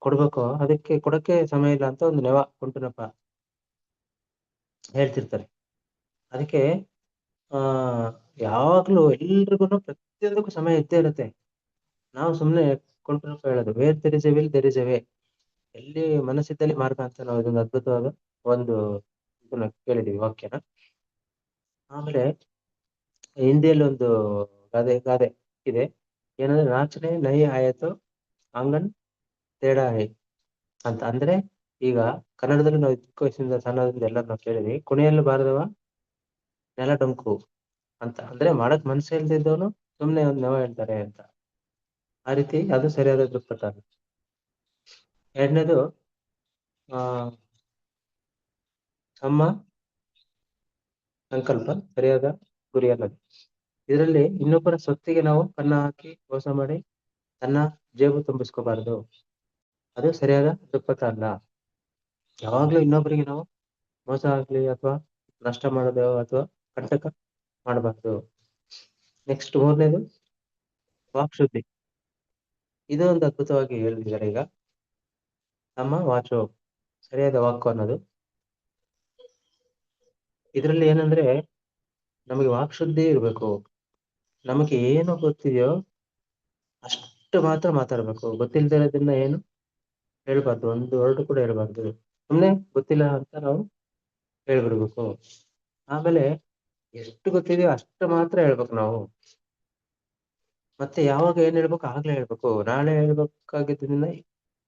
ಕೊಡ್ಬೇಕೋ ಅದಕ್ಕೆ ಕೊಡಕ್ಕೆ ಸಮಯ ಇಲ್ಲ ಅಂತ ಒಂದು ನೆವ ಕುಂಟುನಪ್ಪ ಹೇಳ್ತಿರ್ತಾರೆ. ಅದಕ್ಕೆ ಯಾವಾಗ್ಲೂ ಎಲ್ರಿಗೂ ಪ್ರತಿಯೊಂದಕ್ಕೂ ಸಮಯ ಇದ್ದೇ ಇರುತ್ತೆ. ನಾವು ಸುಮ್ನೆ ಕುಂಟು ಹೇಳೋದು, where there is A will there is A way. ಎಲ್ಲಿ ಮನಸ್ಸಿದ್ದಲ್ಲಿ ಮಾರ್ಗ ಅಂತ ನಾವು ಇದೊಂದು ಅದ್ಭುತವಾದ ಒಂದು ಇದನ್ನ ಕೇಳಿದೀವಿ ವಾಕ್ಯನ. ಆಮೇಲೆ ಹಿಂದಿಯಲ್ಲಿ ಒಂದು ಗಾದೆ ಇದೆ, ಏನಂದ್ರೆ ನಾಚನೆ ನೈ ಆಯಿತು ಆಂಗನ್ ತೇಡ ಹೈ ಅಂತ. ಅಂದ್ರೆ ಈಗ ಕನ್ನಡದಲ್ಲಿ ನಾವು ಚಿಕ್ಕ ವಯಸ್ಸಿಂದ ಸಣ್ಣದಿಂದ ಎಲ್ಲ ನಾವು ಕೇಳಿದ್ವಿ, ಕುಣಿಯಲ್ಲಿ ಬಾರದವ ನೆಲ ಡೊಂಕು ಅಂತ. ಅಂದ್ರೆ ಮಾಡಕ್ ಮನ್ಸು ಇಲ್ದಿದ್ದವನು ಸುಮ್ನೆ ಒಂದ್ ನೆವ ಹೇಳ್ತಾರೆ ಅಂತ. ಆ ರೀತಿ ಅದು ಸರಿಯಾದ ದೃಕ್ಪಥ. ಎರಡನೇದು ಆ ನಮ್ಮ ಸಂಕಲ್ಪ ಸರಿಯಾದ ಗುರಿಯಲ್ಲದು. ಇದರಲ್ಲಿ ಇನ್ನೊಬ್ಬರ ಸೊತ್ತಿಗೆ ನಾವು ಕನ್ನ ಹಾಕಿ ಮೋಸ ಮಾಡಿ ತನ್ನ ಜೇಬು ತುಂಬಿಸ್ಕೋಬಾರದು, ಅದು ಸರಿಯಾದ ದೃಕ್ಪಥ ಅಲ್ಲ. ಯಾವಾಗ್ಲೂ ಇನ್ನೊಬ್ಬರಿಗೆ ನಾವು ಮೋಸ ಆಗ್ಲಿ ಅಥವಾ ನಷ್ಟ ಮಾಡೋದು ಅಥವಾ ಕಂಟಕ ಮಾಡಬಾರ್ದು. ನೆಕ್ಸ್ಟ್ ಮೂರನೇದು ವಾಕ್ಶುದ್ಧಿ. ಇದು ಒಂದು ಅದ್ಭುತವಾಗಿ ಹೇಳಿದ್ದಾರೆ ಈಗ, ನಮ್ಮ ವಾಚು ಸರಿಯಾದ ವಾಕು ಅನ್ನೋದು. ಇದರಲ್ಲಿ ಏನಂದ್ರೆ ನಮಗೆ ವಾಕ್ಶುದ್ಧಿ ಇರ್ಬೇಕು. ನಮಗೆ ಏನು ಗೊತ್ತಿದೆಯೋ ಅಷ್ಟು ಮಾತ್ರ ಮಾತಾಡ್ಬೇಕು. ಗೊತ್ತಿಲ್ದಿರೋದನ್ನ ಏನು ಹೇಳ್ಬಾರ್ದು, ಒಂದು ವರ್ಡ್ ಕೂಡ ಹೇಳ್ಬಾರ್ದು. ಸುಮ್ನೆ ಗೊತ್ತಿಲ್ಲ ಅಂತ ನಾವು ಹೇಳ್ಬಿಡ್ಬೇಕು. ಆಮೇಲೆ ಎಷ್ಟು ಗೊತ್ತಿದೆಯೋ ಅಷ್ಟು ಮಾತ್ರ ಹೇಳ್ಬೇಕು ನಾವು. ಮತ್ತೆ ಯಾವಾಗ ಏನ್ ಹೇಳ್ಬೇಕು ಆಗ್ಲೇ ಹೇಳ್ಬೇಕು. ನಾಳೆ ಹೇಳ್ಬೇಕಾಗಿದ್ದನ್ನ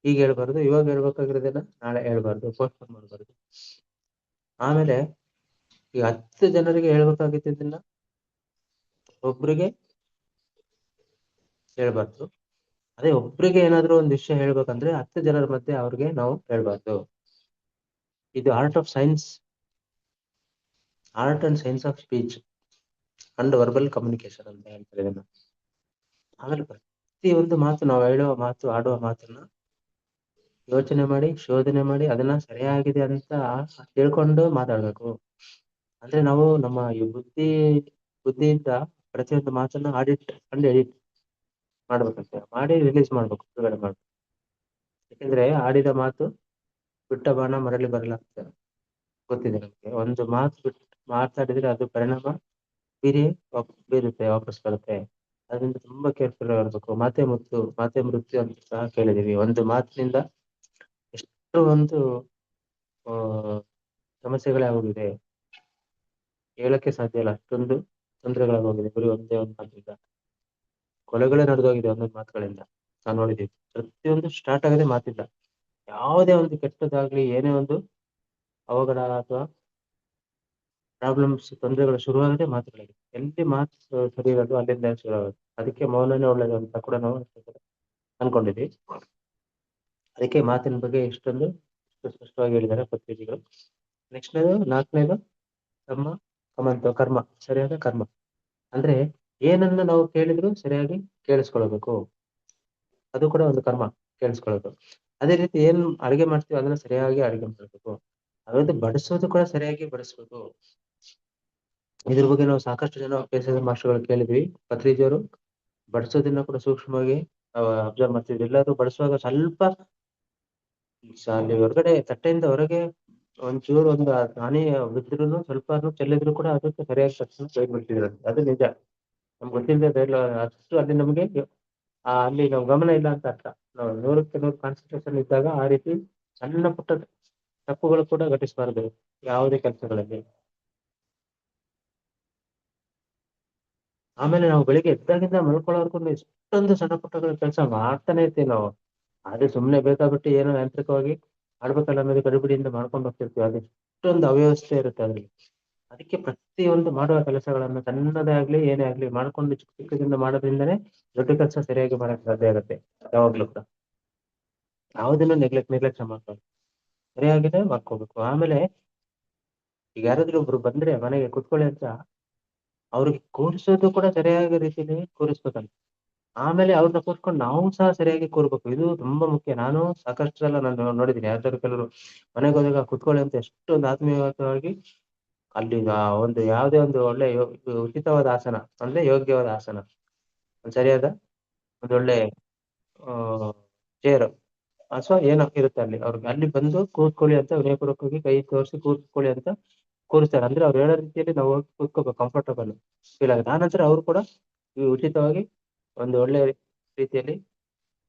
ಈಗ ಹೇಳ್ಬಾರ್ದು, ಇವಾಗ ಹೇಳ್ಬೇಕಾಗಿರೋದನ್ನ ನಾಳೆ ಹೇಳ್ಬಾರ್ದು, ಪೋಸ್ಟ್ಪೋನ್ ಮಾಡ್ಬಾರ್ದು. ಆಮೇಲೆ ಈ 10 ಜನರಿಗೆ ಹೇಳ್ಬೇಕಾಗಿದ್ದನ್ನ ಒಬ್ರಿಗೆ ಹೇಳ್ಬಾರ್ದು. ಅದೇ ಒಬ್ರಿಗೆ ಏನಾದ್ರು ಒಂದು ವಿಷಯ ಹೇಳ್ಬೇಕಂದ್ರೆ 10 ಜನರ ಮಧ್ಯೆ ಅವ್ರಿಗೆ ನಾವು ಹೇಳ್ಬಾರ್ದು. ಇದು art and science of speech and verbal communication ಅಂತ ಹೇಳ್ತಾರೆ ಇದನ್ನ. ಆಮೇಲೆ ಪ್ರತಿಯೊಂದು ಮಾತು, ನಾವು ಹೇಳುವ ಮಾತು, ಆಡುವ ಮಾತನ್ನ ಯೋಚನೆ ಮಾಡಿ, ಶೋಧನೆ ಮಾಡಿ, ಅದನ್ನ ಸರಿಯಾಗಿದೆ ಅಂತ ತಿಳ್ಕೊಂಡು ಮಾತಾಡ್ಬೇಕು. ಅಂದ್ರೆ ನಾವು ನಮ್ಮ ಈ ಬುದ್ಧಿಯಿಂದ ಪ್ರತಿಯೊಂದು ಮಾತನ್ನ ಆಡಿಟ್ ಅಂಡ್ ಎಡಿಟ್ ಮಾಡ್ಬೇಕಂತೆ, ಮಾಡಿ ರಿಲೀಸ್ ಮಾಡ್ಬೇಕು, ಬಿಡುಗಡೆ ಮಾಡ್ಬೇಕು. ಯಾಕಂದ್ರೆ ಆಡಿದ ಮಾತು ಬಿಟ್ಟ ಬಾಣ ಮರಳಿ ಬರಲಾಗ್ತದೆ, ಗೊತ್ತಿದೆ ನಮ್ಗೆ. ಒಂದು ಮಾತು ಬಿಟ್ಟು ಮಾತಾಡಿದ್ರೆ ಅದು ಪರಿಣಾಮ ಬೀರುತ್ತೆ, ವಾಪಸ್ ಬರುತ್ತೆ. ಅದರಿಂದ ತುಂಬಾ ಕೇರ್ಫುಲ್ ಆಗಿರ್ಬೇಕು. ಮಾತೆ ಮೃತ್ಯು ಅಂತ ಸಹ ಕೇಳಿದೀವಿ. ಒಂದು ಮಾತಿನಿಂದ ಎಷ್ಟು ಒಂದು ಆ ಸಮಸ್ಯೆಗಳೇ ಆಗೋಗಿದೆ, ಹೇಳಕ್ಕೆ ಸಾಧ್ಯ ಇಲ್ಲ, ಅಷ್ಟೊಂದು ತೊಂದರೆಗಳಾಗೋಗಿದೆ. ಬರೀ ಒಂದೇ ಒಂದು ಮಾತಿಂದ ಕೊಲೆಗಳೇ ನಡೆದೋಗಿದೆ ಒಂದೊಂದು ಮಾತುಗಳಿಂದ ನಾವು ನೋಡಿದೀವಿ. ಪ್ರತಿಯೊಂದು ಸ್ಟಾರ್ಟ್ ಆಗದೆ ಮಾತಿಂದ. ಯಾವುದೇ ಒಂದು ಕೆಟ್ಟದಾಗ್ಲಿ, ಏನೇ ಒಂದು ಅವಘಡ ಅಥವಾ ಪ್ರಾಬ್ಲಮ್ಸ್, ತೊಂದರೆಗಳು ಶುರುವಾಗದೆ ಮಾತುಗಳಿಗೆ. ಎಲ್ಲಿ ಮಾತು ಸರಿ ಇರೋದು ಅಲ್ಲಿಂದ ಶುರುವಾಗುತ್ತೆ. ಅದಕ್ಕೆ ಮೌನನೇ ಒಳ್ಳೇದು ಅಂತ ಕೂಡ ನಾವು ಅನ್ಕೊಂಡಿದ್ವಿ. ಅದಕ್ಕೆ ಮಾತಿನ ಬಗ್ಗೆ ಇಷ್ಟು ಸ್ಪಷ್ಟವಾಗಿ ಹೇಳಿದ್ದಾರೆ ಪತ್ರಿಕೆಗಳು. ನಾಲ್ಕನೇದು ಕರ್ಮ, ಸರಿಯಾದ ಕರ್ಮ. ಅಂದ್ರೆ ಏನನ್ನ ನಾವು ಕೇಳಿದ್ರು ಸರಿಯಾಗಿ ಕೇಳಿಸ್ಕೊಳ್ಬೇಕು, ಅದು ಕೂಡ ಒಂದು ಕರ್ಮ, ಕೇಳಿಸ್ಕೊಳ್ಳೋದು. ಅದೇ ರೀತಿ ಏನ್ ಅಡಿಗೆ ಮಾಡ್ತೀವಿ ಅದನ್ನ ಸರಿಯಾಗಿ ಅಡಿಗೆ ಮಾಡ್ಬೇಕು. ಅದೇ ಬಡಿಸೋದು ಕೂಡ ಸರಿಯಾಗಿ ಬಡಿಸ್ಬೇಕು. ಇದ್ರ ಬಗ್ಗೆ ನಾವು ಸಾಕಷ್ಟು ಜನ ಮಾಸ್ಟರ್ಗಳು ಕೇಳಿದ್ವಿ. ಪತ್ರಿಜಿಯವರು ಬಡಿಸೋದನ್ನ ಕೂಡ ಸೂಕ್ಷ್ಮವಾಗಿ ಅಬ್ಸರ್ವ್ ಮಾಡ್ತಿದ್ವಿ. ಎಲ್ಲರೂ ಬಡಿಸುವಾಗ ಸ್ವಲ್ಪ ಅಲ್ಲಿ ಹೊರಗಡೆ ತಟ್ಟೆಯಿಂದ ಹೊರಗೆ ಒಂಚೂರು ಒಂದು ಹಾನಿ ಬಿದ್ರು ಸ್ವಲ್ಪ ಚೆಲ್ಲಿದ್ರು ಕೂಡ ಅದಕ್ಕೆ ಸರಿಯಾಗಿ ತಕ್ಷಣ ಕೈಬಿಡ್ತಿದ್ರು. ಅದು ನಿಜ. ನಮ್ಗೆ ಗೊತ್ತಿಲ್ಲದೆ ಅಷ್ಟು ಅಲ್ಲಿ ನಮ್ಗೆ ಅಲ್ಲಿ ನಾವು ಗಮನ ಇಲ್ಲ ಅಂತ ಅರ್ಥ. ನಾವು 100ಕ್ಕೆ 100 ಕಾನ್ಸಂಟ್ರೇಷನ್ ಇದ್ದಾಗ ಆ ರೀತಿ ಸಣ್ಣ ಪುಟ್ಟ ತಪ್ಪುಗಳು ಕೂಡ ಘಟಿಸಬಾರದು ಯಾವುದೇ ಕೆಲಸಗಳಲ್ಲಿ. ಆಮೇಲೆ ನಾವು ಬೆಳಿಗ್ಗೆ ಎದ್ದಾಗಿಂದ ಮಲ್ಕೊಳ್ಳೋರ್ಗು ಎಷ್ಟೊಂದು ಸಣ್ಣ ಪುಟ್ಟಗಳ ಕೆಲಸ ಮಾಡ್ತಾನೆ ಇರ್ತೀವಿ ನಾವು. ಆದ್ರೆ ಸುಮ್ನೆ ಬೇಕಾಬಿಟ್ಟು ಏನೋ ಯಾಂತ್ರಿಕವಾಗಿ ಮಾಡ್ಬೇಕಲ್ಲ ಅನ್ನೋದು ಗಡಿಬಿಡಿಯಿಂದ ಮಾಡ್ಕೊಂಡು ಹೋಗ್ತಿರ್ತೀವಿ. ಅದು ಎಷ್ಟೊಂದು ಅವ್ಯವಸ್ಥೆ ಇರುತ್ತೆ ಅದ್ರಲ್ಲಿ. ಅದಕ್ಕೆ ಪ್ರತಿಯೊಂದು ಮಾಡುವ ಕೆಲಸಗಳನ್ನ ಸಣ್ಣದೇ ಆಗ್ಲಿ ಏನೇ ಆಗ್ಲಿ ಮಾಡ್ಕೊಂಡು ಚಿಕ್ಕ ಚಿಕ್ಕದಿಂದ ಮಾಡೋದ್ರಿಂದನೇ ದೊಡ್ಡ ಕೆಲಸ ಸರಿಯಾಗಿ ಮಾಡಕ್ ಸಾಧ್ಯ ಆಗುತ್ತೆ. ಯಾವಾಗ್ಲೂ ಕೂಡ ಯಾವುದನ್ನು ನಿರ್ಲಕ್ಷ್ಯ ಮಾಡ್ಬಾರ್ದು, ಸರಿಯಾಗಿದೆ ಮಾಡ್ಕೋಬೇಕು. ಆಮೇಲೆ ಈಗ ಯಾರಾದ್ರೂ ಒಬ್ರು ಬಂದ್ರೆ ಮನೆಗೆ ಕುತ್ಕೊಳ್ಳಿ ಅಂತ, ಅವ್ರಿಗೆ ಕೂರಿಸೋದು ಕೂಡ ಸರಿಯಾದ ರೀತಿಯಲ್ಲಿ ಕೂರಿಸ್ಬೇಕಂತ. ಆಮೇಲೆ ಅವ್ರನ್ನ ಕೂರ್ಸ್ಕೊಂಡು ನಾವು ಸಹ ಸರಿಯಾಗಿ ಕೂರ್ಬೇಕು. ಇದು ತುಂಬಾ ಮುಖ್ಯ. ನಾನು ಸಾಕಷ್ಟು ಸಲ ನಾನು ನೋಡಿದ್ದೀನಿ. ಯಾವ್ದಾದ್ರು ಕೆಲವರು ಮನೆಗೆ ಹೋದಾಗ ಕುತ್ಕೊಳ್ಳಿ ಅಂತ ಎಷ್ಟೊಂದು ಆತ್ಮೀಯವಾಗಿ ಅಲ್ಲಿ ಒಂದು ಯಾವುದೇ ಒಂದು ಒಳ್ಳೆ ಉಚಿತವಾದ ಆಸನ, ಅಂದ್ರೆ ಯೋಗ್ಯವಾದ ಆಸನ, ಒಂದು ಸರಿಯಾದ ಒಂದೊಳ್ಳೆ ಚೇರ್ ಅಥವಾ ಏನೋ ಇರುತ್ತೆ ಅಲ್ಲಿ, ಅವ್ರಿಗೆ ಅಲ್ಲಿ ಬಂದು ಕೂತ್ಕೊಳ್ಳಿ ಅಂತ ವಿನಯಪೂರ್ವಕವಾಗಿ ಕೈ ತೋರಿಸಿ ಕೂತ್ಕೊಳ್ಳಿ ಅಂತ ಕೂರಿಸ್ತಾರೆ. ಅಂದ್ರೆ ಅವ್ರು ಹೇಳೋ ರೀತಿಯಲ್ಲಿ ನಾವು ಹೋಗಿ ಕೂತ್ಕೋಬೇಕು, ಕಂಫರ್ಟಬಲ್ ಫೀಲ್ ಆಗುತ್ತೆ. ಆನಂತರ ಅವ್ರು ಕೂಡ ಉಚಿತವಾಗಿ ಒಂದು ಒಳ್ಳೆ ರೀತಿಯಲ್ಲಿ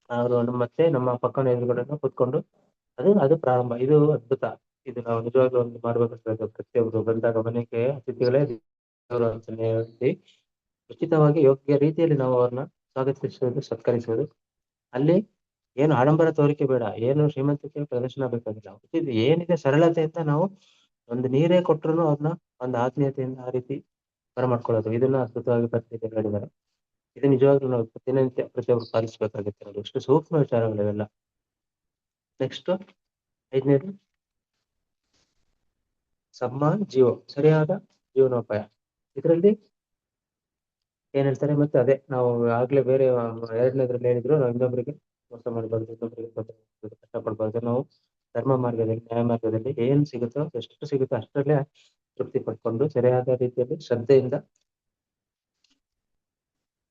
ಅವರು ಮತ್ತೆ ನಮ್ಮ ಪಕ್ಕನ ಎದುರುಗಡೆ ಕೂತ್ಕೊಂಡು ಅದು ಪ್ರಾರಂಭ. ಇದು ಅದ್ಭುತ. ಇದು ನಾವು ನಿಜವಾಗ್ಲೂ ಒಂದು ಮಾಡಬೇಕಾದ ಪ್ರತಿಯೊಬ್ಬರು ಬಂದಾಗ ಮನೆಗೆ ಅತಿಥಿಗಳೇ ದೇವರು ಅಂತಾನೆ ಹೇಳಿ ಉಚಿತವಾಗಿ ಯೋಗ್ಯ ರೀತಿಯಲ್ಲಿ ನಾವು ಅವ್ರನ್ನ ಸ್ವಾಗತಿಸುವುದು, ಸತ್ಕರಿಸುವುದು. ಅಲ್ಲಿ ಏನು ಆಡಂಬರ ತೋರಿಕೆ ಬೇಡ, ಏನು ಶ್ರೀಮಂತಿಕೆ ಪ್ರದರ್ಶನ ಬೇಕಾಗಿಲ್ಲ. ಇದು ಏನಿದೆ ಸರಳತೆಯಿಂದ ನಾವು ಒಂದು ನೀರೇ ಕೊಟ್ಟರು ಅವ್ರನ್ನ ಒಂದು ಆತ್ಮೀಯತೆಯಿಂದ ಆ ರೀತಿ ಬರಮಾಡ್ಕೊಳ್ಳೋದು. ಇದನ್ನ ಅದ್ಭುತವಾಗಿ ಪ್ರತಿನಿಧಿ ಹೇಳಿದ್ದಾರೆ. ಇದು ನಿಜವಾಗ್ಲೂ ನಾವು ದಿನನಿತ್ಯ ಪ್ರತಿಯೊಬ್ಬರು ಪಾಲಿಸಬೇಕಾಗುತ್ತೆ ನೋಡಿ. ಎಷ್ಟು ಸೂಕ್ಷ್ಮ ವಿಚಾರಗಳಿವೆಲ್ಲ. ನೆಕ್ಸ್ಟ್ 5ನೇದು ಜೀವ, ಸರಿಯಾದ ಜೀವನೋಪಾಯ. ಇದರಲ್ಲಿ ಏನ್ ಹೇಳ್ತಾರೆ, ಮತ್ತೆ ಅದೇ ನಾವು ಆಗ್ಲೇ ಬೇರೆ 2ನೇದ್ರಲ್ಲಿ ಹೇಳಿದ್ರು, ನಾವು ಇನ್ನೊಬ್ಬರಿಗೆ ಮೋಸ ಮಾಡಬಾರ್ದು, ಇನ್ನೊಬ್ಬರಿಗೆ ಕಷ್ಟಪಡಬಾರ್ದು. ನಾವು ಧರ್ಮ ಮಾರ್ಗದಲ್ಲಿ, ನ್ಯಾಯ ಮಾರ್ಗದಲ್ಲಿ ಏನ್ ಸಿಗುತ್ತೋ, ಎಷ್ಟು ಸಿಗುತ್ತೋ ಅಷ್ಟರಲ್ಲೇ ತೃಪ್ತಿ ಪಡ್ಕೊಂಡು ಸರಿಯಾದ ರೀತಿಯಲ್ಲಿ ಶ್ರದ್ಧೆಯಿಂದ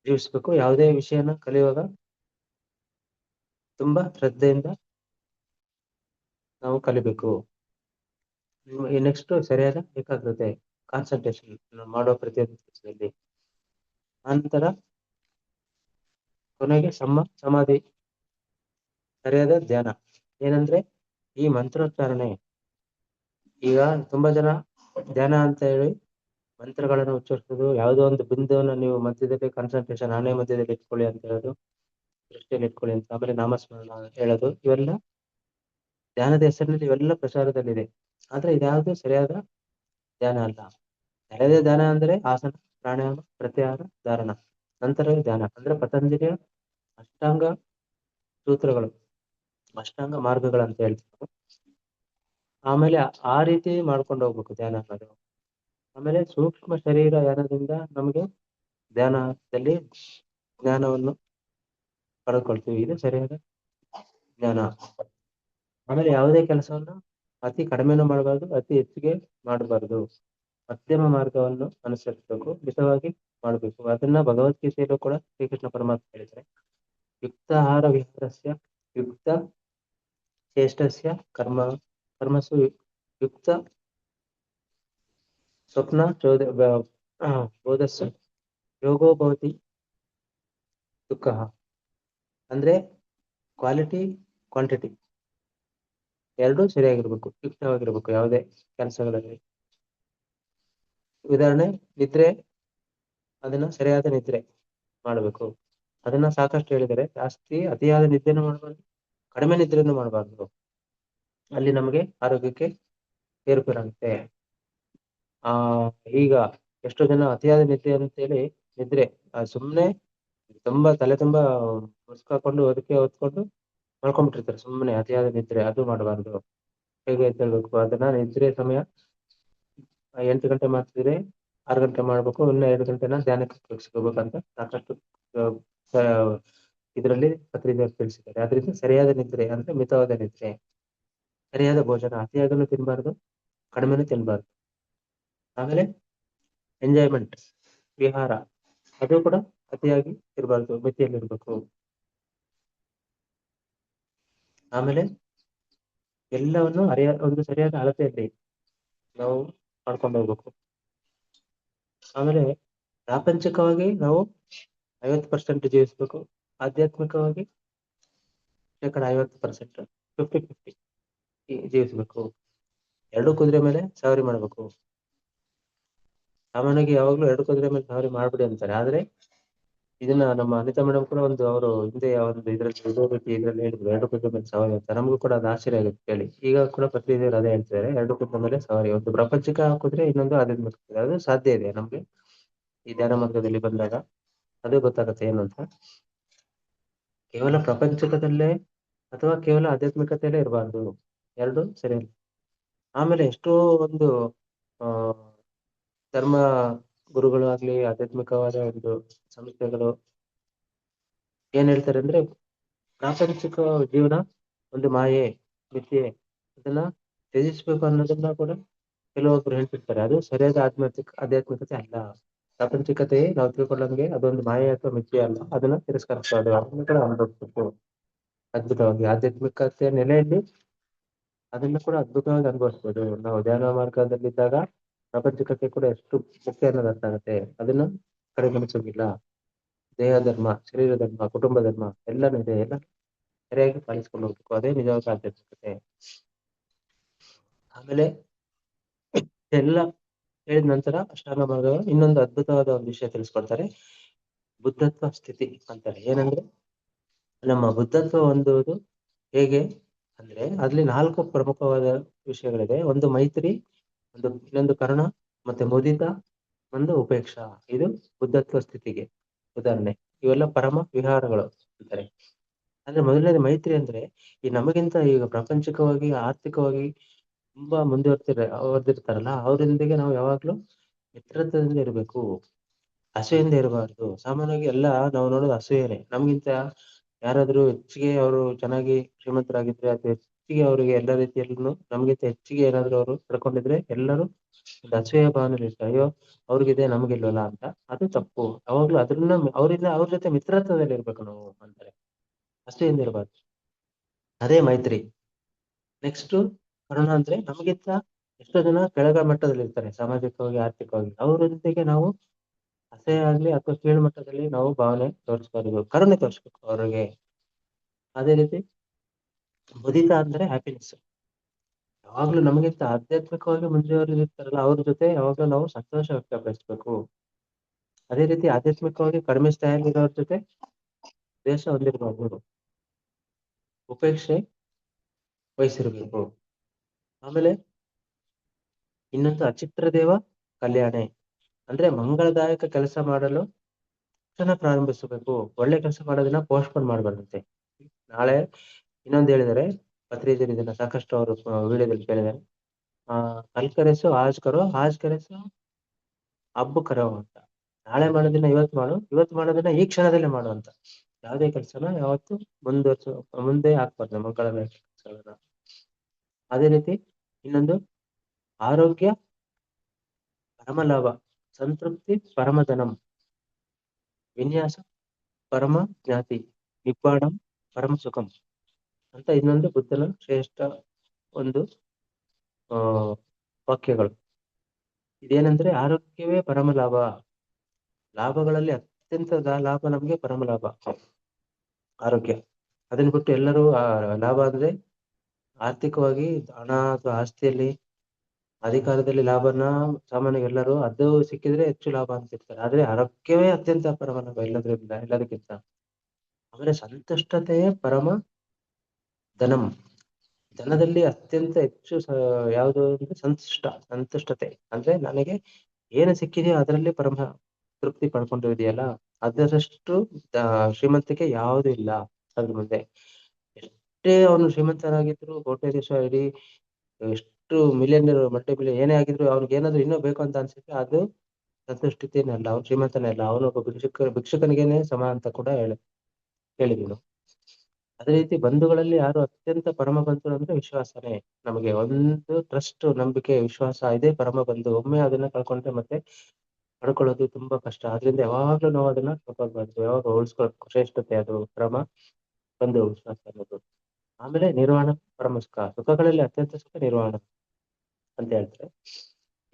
ಜೀವಿಸ್ಬೇಕು. ಯಾವುದೇ ವಿಷಯನ ಕಲಿಯುವಾಗ ತುಂಬಾ ಶ್ರದ್ಧೆಯಿಂದ ನಾವು ಕಲಿಬೇಕು. ನೆಕ್ಸ್ಟ್ ಸರಿಯಾದ ಏಕಾಗ್ರತೆ, ಕಾನ್ಸಂಟ್ರೇಷನ್ ಮಾಡುವ ಪ್ರತಿಯೊಂದು ಕೆಲಸದಲ್ಲಿ. ನಂತರ ಕೊನೆಗೆ ಸಮಾಧಿ, ಸರಿಯಾದ ಧ್ಯಾನ. ಏನಂದ್ರೆ ಈ ಮಂತ್ರೋಚ್ಚಾರಣೆ. ಈಗ ತುಂಬಾ ಜನ ಧ್ಯಾನ ಅಂತ ಹೇಳಿ ಮಂತ್ರಗಳನ್ನು ಉಚ್ಚರಿಸೋದು, ಯಾವುದೋ ಒಂದು ಬಿಂದುವನ್ನ ನೀವು ಮಧ್ಯದಲ್ಲಿ ಕಾನ್ಸಂಟ್ರೇಷನ್, ಆನೆ ಮಧ್ಯದಲ್ಲಿ ಇಟ್ಕೊಳ್ಳಿ ಅಂತ ಹೇಳೋದು, ದೃಷ್ಟಿಯಲ್ಲಿ ಇಟ್ಕೊಳ್ಳಿ ಅಂತ, ಆಮೇಲೆ ನಾಮಸ್ಮರಣ ಹೇಳೋದು, ಇವೆಲ್ಲ ಧ್ಯಾನದ ಹೆಸರಿನಲ್ಲಿ ಇವೆಲ್ಲ ಪ್ರಚಾರದಲ್ಲಿದೆ. ಆದ್ರೆ ಇದ್ಯಾವುದು ಸರಿಯಾದ ಧ್ಯಾನ ಅಲ್ಲ. ಸರಿಯಾದ ಧ್ಯಾನ ಅಂದ್ರೆ ಆಸನ, ಪ್ರಾಣಾಯಾಮ, ಪ್ರತ್ಯಾಹಾರ, ಧಾರಣ, ನಂತರವೇ ಧ್ಯಾನ. ಅಂದ್ರೆ ಪತಂಜಲಿಯ ಅಷ್ಟಾಂಗ ಸೂತ್ರಗಳು, ಅಷ್ಟಾಂಗ ಮಾರ್ಗಗಳಂತ ಹೇಳ್ತಾರೆ. ಆಮೇಲೆ ಆ ರೀತಿ ಮಾಡ್ಕೊಂಡು ಹೋಗ್ಬೇಕು ಧ್ಯಾನ ಅನ್ನೋದು. ಆಮೇಲೆ ಸೂಕ್ಷ್ಮ ಶರೀರ ಧ್ಯಾನದಿಂದ ನಮಗೆ ಧ್ಯಾನದಲ್ಲಿ ಜ್ಞಾನವನ್ನು ಪಡೆದುಕೊಳ್ತೀವಿ. ಇದು ಸರಿಯಾದ ಜ್ಞಾನ. ಆಮೇಲೆ ಯಾವುದೇ ಕೆಲಸವನ್ನು ಅತಿ ಕಡಿಮೆನೂ ಮಾಡಬಾರ್ದು, ಅತಿ ಹೆಚ್ಚಿಗೆ ಮಾಡಬಾರ್ದು. ಮಧ್ಯಮ ಮಾರ್ಗವನ್ನು ಅನುಸರಿಸಬೇಕು, ಮಿತವಾಗಿ ಮಾಡಬೇಕು. ಅದನ್ನ ಭಗವದ್ಗೀತೆಯಲ್ಲೂ ಕೂಡ ಶ್ರೀಕೃಷ್ಣ ಪರಮಾತ್ಮ ಹೇಳಿದ್ದಾರೆ. ಯುಕ್ತ ಆಹಾರ ವಿಹಾರಸ್ಯ ಯುಕ್ತ ಚೇಷ್ಟಸ್ಯ ಕರ್ಮಸು ಯುಕ್ತ ಸ್ವಪ್ನ ಬೋಧಸ್ಸು ಯೋಗೋ ಭವತಿ ದುಃಖ. ಅಂದ್ರೆ ಕ್ವಾಲಿಟಿ, ಕ್ವಾಂಟಿಟಿ ಎರಡೂ ಸರಿಯಾಗಿರ್ಬೇಕು, ಯುಕ್ತವಾಗಿರ್ಬೇಕು ಯಾವುದೇ ಕೆಲಸಗಳಲ್ಲಿ. ಉದಾಹರಣೆ, ನಿದ್ರೆ, ಅದನ್ನ ಸರಿಯಾದ ನಿದ್ರೆ ಮಾಡಬೇಕು. ಅದನ್ನ ಸಾಕಷ್ಟು ಹೇಳಿದರೆ, ಜಾಸ್ತಿ ಅತಿಯಾದ ನಿದ್ದೆನೂ ಮಾಡಬಾರ್ದು, ಕಡಿಮೆ ನಿದ್ರೆಯನ್ನು ಮಾಡಬಾರ್ದು. ಅಲ್ಲಿ ನಮಗೆ ಆರೋಗ್ಯಕ್ಕೆ ಏರುಪೇರಾಗುತ್ತೆ. ಈಗ ಎಷ್ಟೋ ಜನ ಅತಿಯಾದ ನಿದ್ದೆ ಅಂತೇಳಿ ನಿದ್ರೆ ಸುಮ್ಮನೆ ತುಂಬಾ ತಲೆ ತುಂಬಾ ಮುಸ್ಕಾಕೊಂಡು ಅದಕ್ಕೆ ಹೊತ್ಕೊಂಡು ಮಲ್ಕೊಂಡ್ಬಿಟ್ಟಿರ್ತಾರೆ ಸುಮ್ಮನೆ. ಅತಿಯಾದ ನಿದ್ರೆ ಅದು ಮಾಡಬಾರ್ದು. ಹೇಗೆ ಅಂತ ಹೇಳ್ಬೇಕು, ಅದನ್ನ ನಿದ್ರೆ ಸಮಯ 8 ಗಂಟೆ ಮಾಡ್ತಿದ್ರೆ 6 ಗಂಟೆ ಮಾಡ್ಬೇಕು, ಇನ್ನ 2 ಗಂಟೆನ ಧ್ಯಾನಕ್ಕೆ ಉಪಯೋಗಿಸ್ಕೋಬೇಕಂತ ಸಾಕಷ್ಟು ಇದರಲ್ಲಿ ಪತ್ರಿಕೆಯಲ್ಲಿ ತಿಳಿಸಿದ್ದಾರೆ. ಅದರಿಂದ ಸರಿಯಾದ ನಿದ್ರೆ ಅಂದ್ರೆ ಮಿತವಾದ ನಿದ್ರೆ, ಸರಿಯಾದ ಭೋಜನ, ಅತಿಯಾಗಲು ತಿನ್ಬಾರ್ದು, ಕಡಿಮೆನೂ ತಿನ್ಬಾರ್ದು. ಆಮೇಲೆ ಎಂಜಾಯ್ಮೆಂಟ್, ವಿಹಾರ, ಅದು ಕೂಡ ಅತಿಯಾಗಿ ಇರಬಾರ್ದು, ಮಿತಿಯಲ್ಲಿ ಇರ್ಬೇಕು. ಆಮೇಲೆ ಎಲ್ಲವನ್ನು ಒಂದು ಸರಿಯಾದ ಅಳತೆಯಲ್ಲಿ ನಾವು ಮಾಡ್ಕೊಂಡು ಹೋಗ್ಬೇಕು. ಆಮೇಲೆ ಪ್ರಾಪಂಚಿಕವಾಗಿ ನಾವು 50% ಜೀವಿಸ್ಬೇಕು, ಆಧ್ಯಾತ್ಮಿಕವಾಗಿ 50%, 50-50 ಜೀವಿಸ್ಬೇಕು. 2 ಕುದುರೆ ಮೇಲೆ ಸವಾರಿ ಮಾಡ್ಬೇಕು. ಸಾಮಾನ್ಯವಾಗಿ ಯಾವಾಗ್ಲೂ 2 ಕುದುರೆ ಮೇಲೆ ಸವಾರಿ ಮಾಡ್ಬಿಡಿ ಅಂತಾರೆ. ಆದ್ರೆ ಇದನ್ನ ನಮ್ಮ ಅನಿತಾ ಮೇಡಮ್ ಕೂಡ ಅವರು ಹಿಂದೆ ಒಂದು ಇದ್ರಲ್ಲಿ ಹೇಳಿದ್ರು, 2 ಕುದುರೆ ಮೇಲೆ ಸವಾರಿ ಅಂತ. ನಮಗೂ ಕೂಡ ಅದು ಆಶ್ಚರ್ಯ ಆಗುತ್ತೆ ಕೇಳಿ. ಈಗ ಕೂಡ ಪ್ರತಿನಿಧಿಗಳು ಅದೇ ಹೇಳ್ತಿದ್ದಾರೆ, 2 ಕುದುರೆ ಮೇಲೆ ಸವಾರಿ, ಒಂದು ಪ್ರಾಪಂಚಿಕ ಕುದುರೆ, ಇನ್ನೊಂದು ಆಧ್ಯಾತ್ಮಿಕ ಕುದುರೆ. ಅದು ಸಾಧ್ಯ ಇದೆ ನಮ್ಗೆ ಈ ಧ್ಯಾನ ಮಾರ್ಗದಲ್ಲಿ ಬಂದಾಗ, ಅದು ಗೊತ್ತಾಗುತ್ತೆ ಏನು ಅಂತ. ಕೇವಲ ಪ್ರಪಂಚಕದಲ್ಲೇ ಅಥವಾ ಕೇವಲ ಆಧ್ಯಾತ್ಮಿಕತೆಯಲ್ಲೇ ಇರಬಾರ್ದು, 2 ಸರಿ. ಆಮೇಲೆ ಎಷ್ಟೋ ಒಂದು ಧರ್ಮ ಗುರುಗಳು ಆಗ್ಲಿ, ಆಧ್ಯಾತ್ಮಿಕವಾದ ಒಂದು ಸಂಸ್ಥೆಗಳು ಏನ್ ಹೇಳ್ತಾರೆ ಅಂದ್ರೆ, ಪ್ರಾಪಂಚಿಕ ಜೀವನ ಒಂದು ಮಾಯೆ, ಮಿಥ್ಯೆ, ಅದನ್ನ ತ್ಯಜಿಸ್ಬೇಕು ಅನ್ನೋದನ್ನ ಕೂಡ ಕೆಲವೊಬ್ರು ಹೇಳ್ತಿರ್ತಾರೆ. ಅದು ಸರಿಯಾದ ಆಧ್ಯಾತ್ಮಿಕತೆ ಅಲ್ಲ. ಪ್ರಾಪಂಚಿಕತೆ ನಾವು ತಿಳ್ಕೊಂಡಂಗೆ ಅದೊಂದು ಮಾಯೆ ಅಥವಾ ಮಿಥ್ಯೆ ಅಲ್ಲ, ಅದನ್ನ ತಿರಸ್ಕರಿಸೋದು, ಅದನ್ನ ಕೂಡ ಅನುಭವಿಸ್ಬೇಕು ಅದ್ಭುತವಾಗಿ. ಆಧ್ಯಾತ್ಮಿಕತೆಯ ನೆಲೆಯಲ್ಲಿ ಅದನ್ನ ಕೂಡ ಅದ್ಭುತವಾಗಿ ಅನುಭವಿಸ್ಬೋದು. ನಾವು ಧ್ಯಾನ ಮಾರ್ಗದಲ್ಲಿದ್ದಾಗ ಪ್ರಪಂಚಕತೆ ಕೂಡ ಎಷ್ಟು ಮುಖ್ಯ ಅನ್ನೋದು ಅರ್ಥ ಆಗುತ್ತೆ. ಅದನ್ನ ಕಡೆಗಣಿಸೋದಿಲ್ಲ. ದೇಹ ಧರ್ಮ, ಶರೀರ ಧರ್ಮ, ಕುಟುಂಬ ಧರ್ಮ ಎಲ್ಲನೂ ಇದೆ. ಎಲ್ಲ ಸರಿಯಾಗಿ ಪಾಲಿಸ್ಕೊಂಡು ಹೋಗ್ಬೇಕು. ಅದೇ ನಿಜವಾದ ಆಧ್ಯಾತ್ಮಿಕತೆ. ಆಮೇಲೆ ಎಲ್ಲ ಹೇಳಿದ ನಂತರ ಅಷ್ಟಾಂಗ ಮಾರ್ಗಗಳು ಇನ್ನೊಂದು ಅದ್ಭುತವಾದ ಒಂದು ವಿಷಯ ತಿಳಿಸ್ಕೊಡ್ತಾರೆ. ಬುದ್ಧತ್ವ ಸ್ಥಿತಿ ಅಂತಾರೆ. ಏನಂದ್ರೆ ನಮ್ಮ ಬುದ್ಧತ್ವ ಹೊಂದುವುದು ಹೇಗೆ ಅಂದ್ರೆ ಅಲ್ಲಿ 4 ಪ್ರಮುಖವಾದ ವಿಷಯಗಳಿದೆ. ಒಂದು ಮೈತ್ರಿ, ಇನ್ನೊಂದು ಕರುಣ, ಮತ್ತೆ ಮುದಿತ, ಒಂದು ಉಪೇಕ್ಷಾ. ಇದು ಬುದ್ಧತ್ವ ಸ್ಥಿತಿಗೆ ಉದಾಹರಣೆ. ಇವೆಲ್ಲ ಪರಮ ವಿಹಾರಗಳು ಅಂತಾರೆ. ಅಂದ್ರೆ ಮೊದಲನೇದು ಮೈತ್ರಿ ಅಂದ್ರೆ ಈ ನಮಗಿಂತ ಈಗ ಪ್ರಾಪಂಚಿಕವಾಗಿ ಆರ್ಥಿಕವಾಗಿ ತುಂಬಾ ಹೊರದಿರ್ತಾರಲ್ಲ ಅವರೊಂದಿಗೆ ನಾವು ಯಾವಾಗ್ಲೂ ಮಿತ್ರತ್ವದಿಂದ ಇರಬೇಕು, ಅಸೂಯೆಯಿಂದ ಇರಬಾರ್ದು. ಸಾಮಾನ್ಯವಾಗಿ ಎಲ್ಲ ನಾವು ನೋಡೋದು ಅಸೂಯೆನೆ. ನಮ್ಗಿಂತ ಯಾರಾದ್ರೂ ಹೆಚ್ಚಿಗೆ ಅವರು ಚೆನ್ನಾಗಿ ಶ್ರೀಮಂತರಾಗಿದ್ರೆ ಅಥವಾ ಹೆಚ್ಚಿಗೆ ಅವರಿಗೆ ಎಲ್ಲ ರೀತಿಯಲ್ಲೂ ನಮ್ಗಿಂತ ಹೆಚ್ಚಿಗೆ ಏನಾದ್ರು ಅವರು ಪಡ್ಕೊಂಡಿದ್ರೆ ಎಲ್ಲರೂ ಒಂದು ಅಸೂಯೆ ಭಾವನೆ ಇರ್ತಾರೆ. ಅಯ್ಯೋ ಅವ್ರಿಗಿದೆ ನಮಗಿಲ್ವಲ್ಲ ಅಂತ. ಅದು ತಪ್ಪು. ಯಾವಾಗ್ಲೂ ಅದನ್ನ ಅವ್ರ ಜೊತೆ ಮಿತ್ರತ್ವದಲ್ಲಿ ಇರ್ಬೇಕು ನಾವು ಅಂತಾರೆ. ಅಸೂಯೆಯಿಂದ ಇರಬಾರ್ದು. ಅದೇ ಮೈತ್ರಿ. ನೆಕ್ಸ್ಟ್ ಕರುಣ ಅಂದ್ರೆ ನಮಗಿಂತ ಎಷ್ಟೋ ಜನ ಕೆಳಗ ಮಟ್ಟದಲ್ಲಿ ಇರ್ತಾರೆ ಸಾಮಾಜಿಕವಾಗಿ ಆರ್ಥಿಕವಾಗಿ. ಅವರೊಂದಿಗೆ ನಾವು ಅಸಹ್ಯ ಆಗ್ಲಿ ಅಥವಾ ಕೀಳು ಮಟ್ಟದಲ್ಲಿ ನಾವು ಭಾವನೆ ತೋರಿಸ್ಬಾರ್ದು, ಕರುಣೆ ತೋರಿಸ್ಬೇಕು ಅವ್ರಿಗೆ. ಅದೇ ರೀತಿ ಮುದಿತ ಅಂದ್ರೆ ಹ್ಯಾಪಿನೆಸ್. ಯಾವಾಗ್ಲೂ ನಮಗಿಂತ ಆಧ್ಯಾತ್ಮಿಕವಾಗಿ ಮುಂದುವರಿದಿರ್ತಾರಲ್ಲ ಅವ್ರ ಜೊತೆ ಯಾವಾಗ್ಲೂ ನಾವು ಸಂತೋಷ ವ್ಯಕ್ತಪಡಿಸ್ಬೇಕು. ಅದೇ ರೀತಿ ಆಧ್ಯಾತ್ಮಿಕವಾಗಿ ಕಡಿಮೆ ಸ್ಥಾಯಿಯಲ್ಲಿರೋರ ಜೊತೆ ದ್ವೇಷ ಹೊಂದಿರಬಾರ್ದು, ಉಪೇಕ್ಷೆ ವಹಿಸಿರ್ಬೇಕು. ಆಮೇಲೆ ಇನ್ನೊಂದು ಅಚಿತ್ರ ದೇವ ಕಲ್ಯಾಣೆ ಅಂದ್ರೆ ಮಂಗಳದಾಯಕ ಕೆಲಸ ಮಾಡಲು ತಕ್ಷಣ ಪ್ರಾರಂಭಿಸಬೇಕು. ಒಳ್ಳೆ ಕೆಲಸ ಮಾಡೋದನ್ನ ಪೋಸ್ಟ್ಪೋನ್ ಮಾಡಬಾರ್ದಂತೆ. ನಾಳೆ ಇನ್ನೊಂದು ಹೇಳಿದರೆ ಪತ್ರಿಜರು ಇದನ್ನ ಸಾಕಷ್ಟು ಅವರು ವಿಡಿಯೋದಲ್ಲಿ ಕೇಳಿದ್ದಾರೆ. ಕಲ್ ಕರೆಸು ಆಜ್ ಕರೆಸು ಹಬ್ಬ ಕರೋ ಅಂತ. ನಾಳೆ ಮಾಡೋದನ್ನ ಇವತ್ತು ಮಾಡು, ಇವತ್ತು ಮಾಡೋದನ್ನ ಈ ಕ್ಷಣದಲ್ಲೇ ಮಾಡು ಅಂತ. ಯಾವುದೇ ಕೆಲಸನ ಯಾವತ್ತು ಮುಂದೆ ಹಾಕ್ಬಾರ್ದು ಮಂಗಳದಾಯಕ ಕೆಲಸಗಳನ್ನ. ಅದೇ ರೀತಿ ಇನ್ನೊಂದು ಆರೋಗ್ಯ ಪರಮ ಲಾಭ, ಸಂತೃಪ್ತಿ ಪರಮಧನಂ, ವಿನ್ಯಾಸ ಪರಮ ಜ್ಞಾತಿ, ನಿಬ್ಬಾಣಂ ಪರಮ ಸುಖಂ ಅಂತ ಇನ್ನೊಂದು ಬುದ್ಧನ ಶ್ರೇಷ್ಠ ಒಂದು ಆ ವಾಕ್ಯಗಳು. ಇದೇನಂದ್ರೆ ಆರೋಗ್ಯವೇ ಪರಮ ಲಾಭ. ಲಾಭಗಳಲ್ಲಿ ಅತ್ಯಂತ ಲಾಭ ನಮ್ಗೆ ಪರಮ ಲಾಭ ಆರೋಗ್ಯ. ಅದನ್ನ ಬಿಟ್ಟು ಎಲ್ಲರೂ ಲಾಭ ಅಂದ್ರೆ ಆರ್ಥಿಕವಾಗಿ ಹಣ ಅಥವಾ ಆಸ್ತಿಯಲ್ಲಿ ಅಧಿಕಾರದಲ್ಲಿ ಲಾಭನ ಸಾಮಾನ್ಯ ಎಲ್ಲರೂ ಅದು ಸಿಕ್ಕಿದ್ರೆ ಹೆಚ್ಚು ಲಾಭ ಅಂತಿರ್ತಾರೆ. ಆದ್ರೆ ಆರೋಗ್ಯವೇ ಅತ್ಯಂತ ಪರಮ ಲಾಭ ಎಲ್ಲದಕ್ಕಿಂತ. ಆಮೇಲೆ ಸಂತುಷ್ಟತೆಯೇ ಪರಮ ಧನಂ. ಧನದಲ್ಲಿ ಅತ್ಯಂತ ಹೆಚ್ಚು ಯಾವುದು ಅಂದ್ರೆ ಸಂತುಷ್ಟತೆ ಅಂದ್ರೆ ನನಗೆ ಏನು ಸಿಕ್ಕಿದೆಯೋ ಅದರಲ್ಲಿ ಪರಮ ತೃಪ್ತಿ ಪಡ್ಕೊಂಡಿದೆಯಲ್ಲ ಅದರಷ್ಟು ಶ್ರೀಮಂತಿಕೆ ಯಾವುದು ಇಲ್ಲ ಅದ್ರ ಮುಂದೆ. ಎಷ್ಟೇ ಅವನು ಶ್ರೀಮಂತನಾಗಿದ್ರು ಕೋಟ್ಯಾಧೀಶ ಇಡೀ ಎಷ್ಟು ಮಲ್ಟಿ ಮಿಲಿಯನ್ ಏನೇ ಆಗಿದ್ರು ಅವ್ನಿಗೆ ಏನಾದ್ರು ಇನ್ನೂ ಬೇಕು ಅಂತ ಅನ್ಸುತ್ತೆ ಅದು ಸಂತುಷ್ಟತೆನೇ ಅಲ್ಲ, ಅವ್ನು ಶ್ರೀಮಂತನೇ ಅಲ್ಲ, ಅವನೊಬ್ಬ ಭಿಕ್ಷುಕನಿಗೇನೆ ಸಮ ಅಂತ ಕೂಡ ಹೇಳಿದೀನಿ. ಅದೇ ರೀತಿ ಬಂಧುಗಳಲ್ಲಿ ಯಾರು ಅತ್ಯಂತ ಪರಮ ಬಂಧು ಅಂದ್ರೆ ವಿಶ್ವಾಸನೇ. ನಮಗೆ ಒಂದು ಟ್ರಸ್ಟ್, ನಂಬಿಕೆ, ವಿಶ್ವಾಸ ಇದೇ ಪರಮ ಬಂಧು. ಒಮ್ಮೆ ಅದನ್ನ ಕಳ್ಕೊಂಡ್ರೆ ಮತ್ತೆ ಪಡ್ಕೊಳ್ಳೋದು ತುಂಬಾ ಕಷ್ಟ. ಆದ್ರಿಂದ ಯಾವಾಗ್ಲೂ ನಾವು ಅದನ್ನ ಕಳ್ಕೊಳ್ಬಾರ್ದು, ಯಾವಾಗ ಉಳಿಸ್ಕೊಳ್ಬೇಕು. ಶ್ರೇಷ್ಠತೆ ಅದು ಪರಮ ಬಂಧು ವಿಶ್ವಾಸ ಅನ್ನೋದು. ಆಮೇಲೆ ನಿರ್ವಾಣ ಪರಮ ಸುಖ. ಸುಖಗಳಲ್ಲಿ ಅತ್ಯಂತ ಸುಖ ನಿರ್ವಾಣ ಅಂತ ಹೇಳ್ತಾರೆ.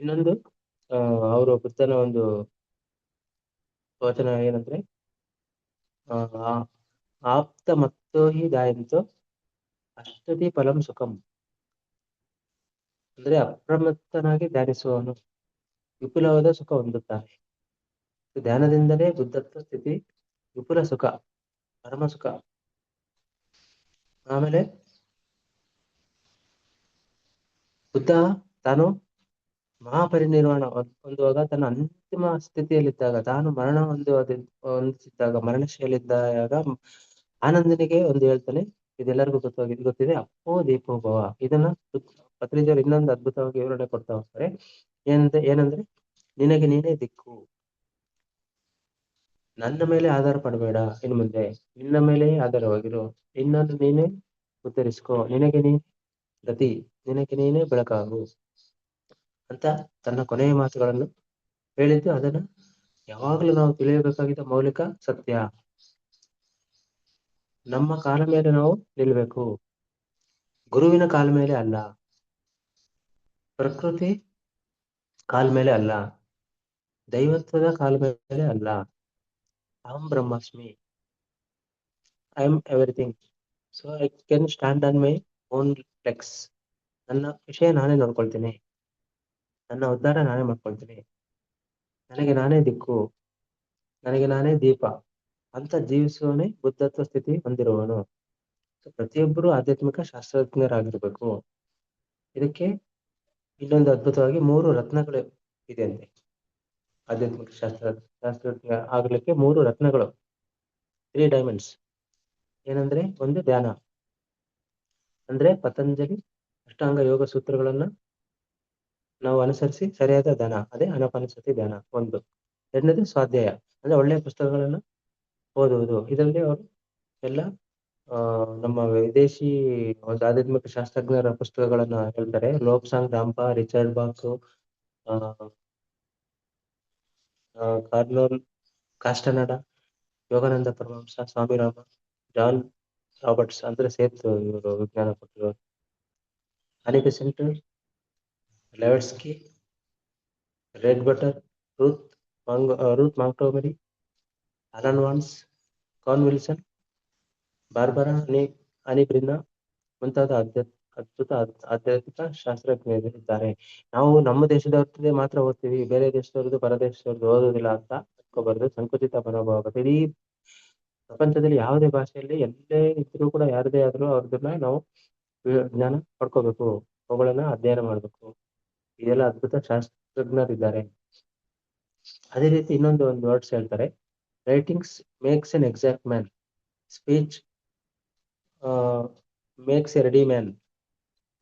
ಇನ್ನೊಂದು ಅವರು ಬುದ್ಧನ ಒಂದು ವಚನ ಏನಂದ್ರೆ ಆಪ್ತ ಮತ್ತೋ ಹಿ ದಾಯಂತು ಅಷ್ಟತಿ ಫಲಂ ಸುಖಂ ಅಂದ್ರೆ ಅಪ್ರಮತ್ತನಾಗಿ ಧ್ಯಾನಿಸುವವನು ವಿಪುಲವಾದ ಸುಖ ಹೊಂದುತ್ತಾನೆ. ಧ್ಯಾನದಿಂದಲೇ ಬುದ್ಧತ್ವ ಸ್ಥಿತಿ, ವಿಪುಲ ಸುಖ, ಪರಮ ಸುಖ. ಆಮೇಲೆ ಬುದ್ಧ ತಾನು ಮಹಾಪರಿನಿರ್ವಾಣ ಹೊಂದುವಾಗ ತನ್ನ ಅಂತಿಮ ಸ್ಥಿತಿಯಲ್ಲಿದ್ದಾಗ, ತಾನು ಮರಣ ಹೊಂದಿಸಿದ್ದಾಗ, ಮರಣಶೈಲಿದ್ದಾಗ ಆನಂದನಿಗೆ ಒಂದು ಹೇಳ್ತಾನೆ. ಇದೆಲ್ಲರಿಗೂ ಗೊತ್ತಿದೆ, ಅಪ್ಪೋ ದೀಪೋ ಭವ. ಇದನ್ನ ಪತ್ರಿಜರು ಇನ್ನೊಂದು ಅದ್ಭುತವಾಗಿ ವಿವರಣೆ ಕೊಡ್ತಾ ಹೋಗ್ತಾರೆ. ಏನಂದ್ರೆ ನಿನಗೆ ನೀನೇ ದಿಕ್ಕು, ನನ್ನ ಮೇಲೆ ಆಧಾರ ಪಡಬೇಡ, ಇನ್ನು ಮುಂದೆ ನಿನ್ನ ಮೇಲೆ ಆಧಾರವಾಗಿರು, ನಿನ್ನನ್ನು ನೀನೇ ಉತ್ತರಿಸ್ಕೋ, ನಿನಗೆ ನೀನೇ ಗತಿ, ನಿನಗೆ ನೀನೇ ಬೆಳಕಾಗು ಅಂತ ತನ್ನ ಕೊನೆಯ ಮಾತುಗಳನ್ನು ಹೇಳಿದ್ದು. ಅದನ್ನ ಯಾವಾಗಲೂ ನಾವು ತಿಳಿಯಬೇಕಾಗಿದ್ದ ಮೌಲಿಕ ಸತ್ಯ. ನಮ್ಮ ಕಾಲ ಮೇಲೆ ನಾವು ನಿಲ್ಬೇಕು, ಗುರುವಿನ ಕಾಲ ಮೇಲೆ ಅಲ್ಲ, ಪ್ರಕೃತಿ ಕಾಲ ಮೇಲೆ ಅಲ್ಲ, ದೈವತ್ವದ ಕಾಲ ಮೇಲೆ ಅಲ್ಲ. ಅಹಂ ಬ್ರಹ್ಮಾಸ್ಮಿ, I am everything so I can stand on my own legs. ನನ್ನ ವಿಷಯ ನಾನೇ ನೋಡ್ಕೊಳ್ತೀನಿ, ನನ್ನ ಉದ್ಧಾರ ನಾನೇ ಮಾಡ್ಕೊಳ್ತೀನಿ, ನನಗೆ ನಾನೇ ದಿಕ್ಕು, ನನಗೆ ನಾನೇ ದೀಪ ಅಂತ ಜೀವಿಸುವವನೇ ಬುದ್ಧತ್ವ ಸ್ಥಿತಿ ಹೊಂದಿರುವವನು. ಸೊ ಪ್ರತಿಯೊಬ್ಬರು ಆಧ್ಯಾತ್ಮಿಕ ಶಾಸ್ತ್ರಜ್ಞರಾಗಿರ್ಬೇಕು. ಇದಕ್ಕೆ ಇನ್ನೊಂದು ಅದ್ಭುತವಾಗಿ 3 ರತ್ನಗಳು ಇದೆ ಅಂತೆ. ಆಧ್ಯಾತ್ಮಿಕ ಶಾಸ್ತ್ರಜ್ಞ ಆಗ್ಲಿಕ್ಕೆ 3 ರತ್ನಗಳು, 3 ಡೈಮಂಡ್ಸ್. ಏನಂದ್ರೆ, ಒಂದು ಧ್ಯಾನ, ಅಂದ್ರೆ ಪತಂಜಲಿ ಅಷ್ಟಾಂಗ ಯೋಗ ಸೂತ್ರಗಳನ್ನ ನಾವು ಅನುಸರಿಸಿ ಸರಿಯಾದ ಧ್ಯಾನ, ಅದೇ ಆನಾಪಾನಸತಿ ಧ್ಯಾನ ಒಂದು. ಎರಡನೇದು ಸ್ವಾಧ್ಯಾಯ, ಅಂದ್ರೆ ಒಳ್ಳೆಯ ಪುಸ್ತಕಗಳನ್ನ ಓದುವುದು. ಇದರಲ್ಲಿ ಅವರು ಎಲ್ಲ ನಮ್ಮ ವಿದೇಶಿ ಒಂದು ಆಧ್ಯಾತ್ಮಿಕ ಶಾಸ್ತ್ರಜ್ಞರ ಪುಸ್ತಕಗಳನ್ನ ಹೇಳ್ತಾರೆ. Lobsang Rampa, Richard Bach, Carlos Castaneda, Yogananda Paramahansa, Swami Rama, Jane Roberts ಅಂದ್ರೆ ಸೇತ್ ಇವರು ವಿಜ್ಞಾನ ಕೊಟ್ಟಿರೋರು, Annie Besant, Blavatsky, Leadbeater, Ruth Montgomery, Alan Watts, Colin Wilson, Barbara Ann Brennan ಮುಂತಾದ ಅದ್ಭುತ ಆಧ್ಯಾತ್ಮಿಕ ಶಾಸ್ತ್ರಜ್ಞರಿದ್ದಾರೆ. ನಾವು ನಮ್ಮ ದೇಶದವ್ರದ್ದೇ ಮಾತ್ರ ಓದ್ತೀವಿ, ಬೇರೆ ದೇಶದವ್ರದ್ದು ಪರದೇಶದವ್ರದ್ದು ಓದೋದಿಲ್ಲ ಅಂತ ಅನ್ಕೋಬಾರ್ದು. ಸಂಕುಚಿತ ಮನೋಭಾವ. ಇಡೀ ಪ್ರಪಂಚದಲ್ಲಿ ಯಾವುದೇ ಭಾಷೆಯಲ್ಲಿ ಎಲ್ಲೇ ಇದ್ರೂ ಕೂಡ, ಯಾರದೇ ಆದ್ರೂ ಅವ್ರದನ್ನ ನಾವು ಜ್ಞಾನ ಪಡ್ಕೋಬೇಕು, ಅವುಗಳನ್ನ ಅಧ್ಯಯನ ಮಾಡ್ಬೇಕು. ಇದೆಲ್ಲ ಅದ್ಭುತ ಶಾಸ್ತ್ರಜ್ಞರಿದ್ದಾರೆ. ಅದೇ ರೀತಿ ಇನ್ನೊಂದು ವರ್ಡ್ಸ್ ಹೇಳ್ತಾರೆ, writings makes N exact man, speech makes A ready man,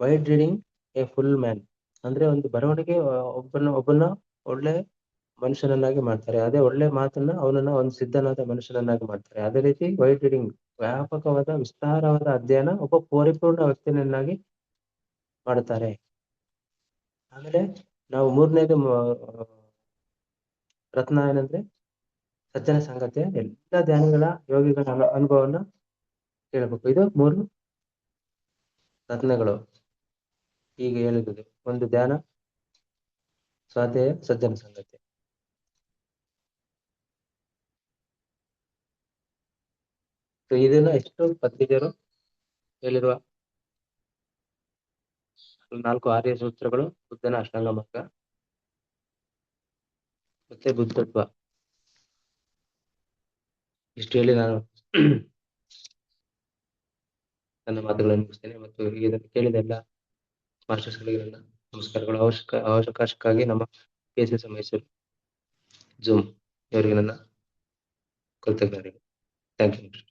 wide reading A full man. ಅಂದ್ರೆ ಒಂದು ಬರವಣಿಗೆ ಒಬ್ಬನ ಒಳ್ಳೆ ಮನುಷ್ಯನನ್ನಾಗಿ ಮಾಡ್ತಾರೆ, ಅದೇ ಒಳ್ಳೆ ಮಾತನ್ನ ಅವನನ್ನ ಒಂದು ಸಿದ್ಧನಾದ ಮನುಷ್ಯನನ್ನಾಗಿ ಮಾಡ್ತಾರೆ. ಅದೇ ರೀತಿ ವೈಡ್ ರೀಡಿಂಗ್, ವ್ಯಾಪಕವಾದ ವಿಸ್ತಾರವಾದ ಅಧ್ಯಯನ ಒಬ್ಬ ಪರಿಪೂರ್ಣ ವ್ಯಕ್ತಿಯನ್ನಾಗಿ ಮಾಡುತ್ತಾರೆ. ಆಮೇಲೆ ನಾವು 3ನೇದು ರತ್ನ ಏನಂದ್ರೆ ಸಜ್ಜನ ಸಂಗತಿಯ ಎಲ್ಲ ಧ್ಯಾನಿಗಳ ಯೋಗಿಗಳ ಅನುಭವವನ್ನ ಕೇಳಬೇಕು. ಇದು 3 ರತ್ನಗಳು ಈಗ ಹೇಳಿದ್ದು. ಒಂದು ಧ್ಯಾನ, ಸ್ವಾಧ್ಯಾಯ, ಸಜ್ಜನ ಸಂಗತಿ. ಇದನ್ನ ಎಷ್ಟು ಪತ್ರಿಕೆಯರು ಹೇಳಿರುವ 4 ಆರ್ಯ ಸೂತ್ರಗಳು, ಬುದ್ಧನ ಅಷ್ಟಾಂಗ ಮಾರ್ಗ, ಮತ್ತೆ ಬುದ್ಧತ್ವ. ಇಷ್ಟು ಹೇಳಿ ನಾನು ನನ್ನ ಮಾತುಗಳನ್ನು ಮುಗಿಸ್ತೇನೆ. ಮತ್ತು ಇದನ್ನು ಕೇಳಿದ ಎಲ್ಲ ಮಾಸ್ಟರ್ಸ್ಗಳಿಗೆ ನನ್ನ ನಮಸ್ಕಾರಗಳು. ಅವಕಾಶಕ್ಕಾಗಿ ನಮ್ಮ PSS ಮೈಸೂರು ಜೂಮ್ ಇವರಿಗೆ ನನ್ನ ಕೃತಜ್ಞತೆಗಳು. Thank you.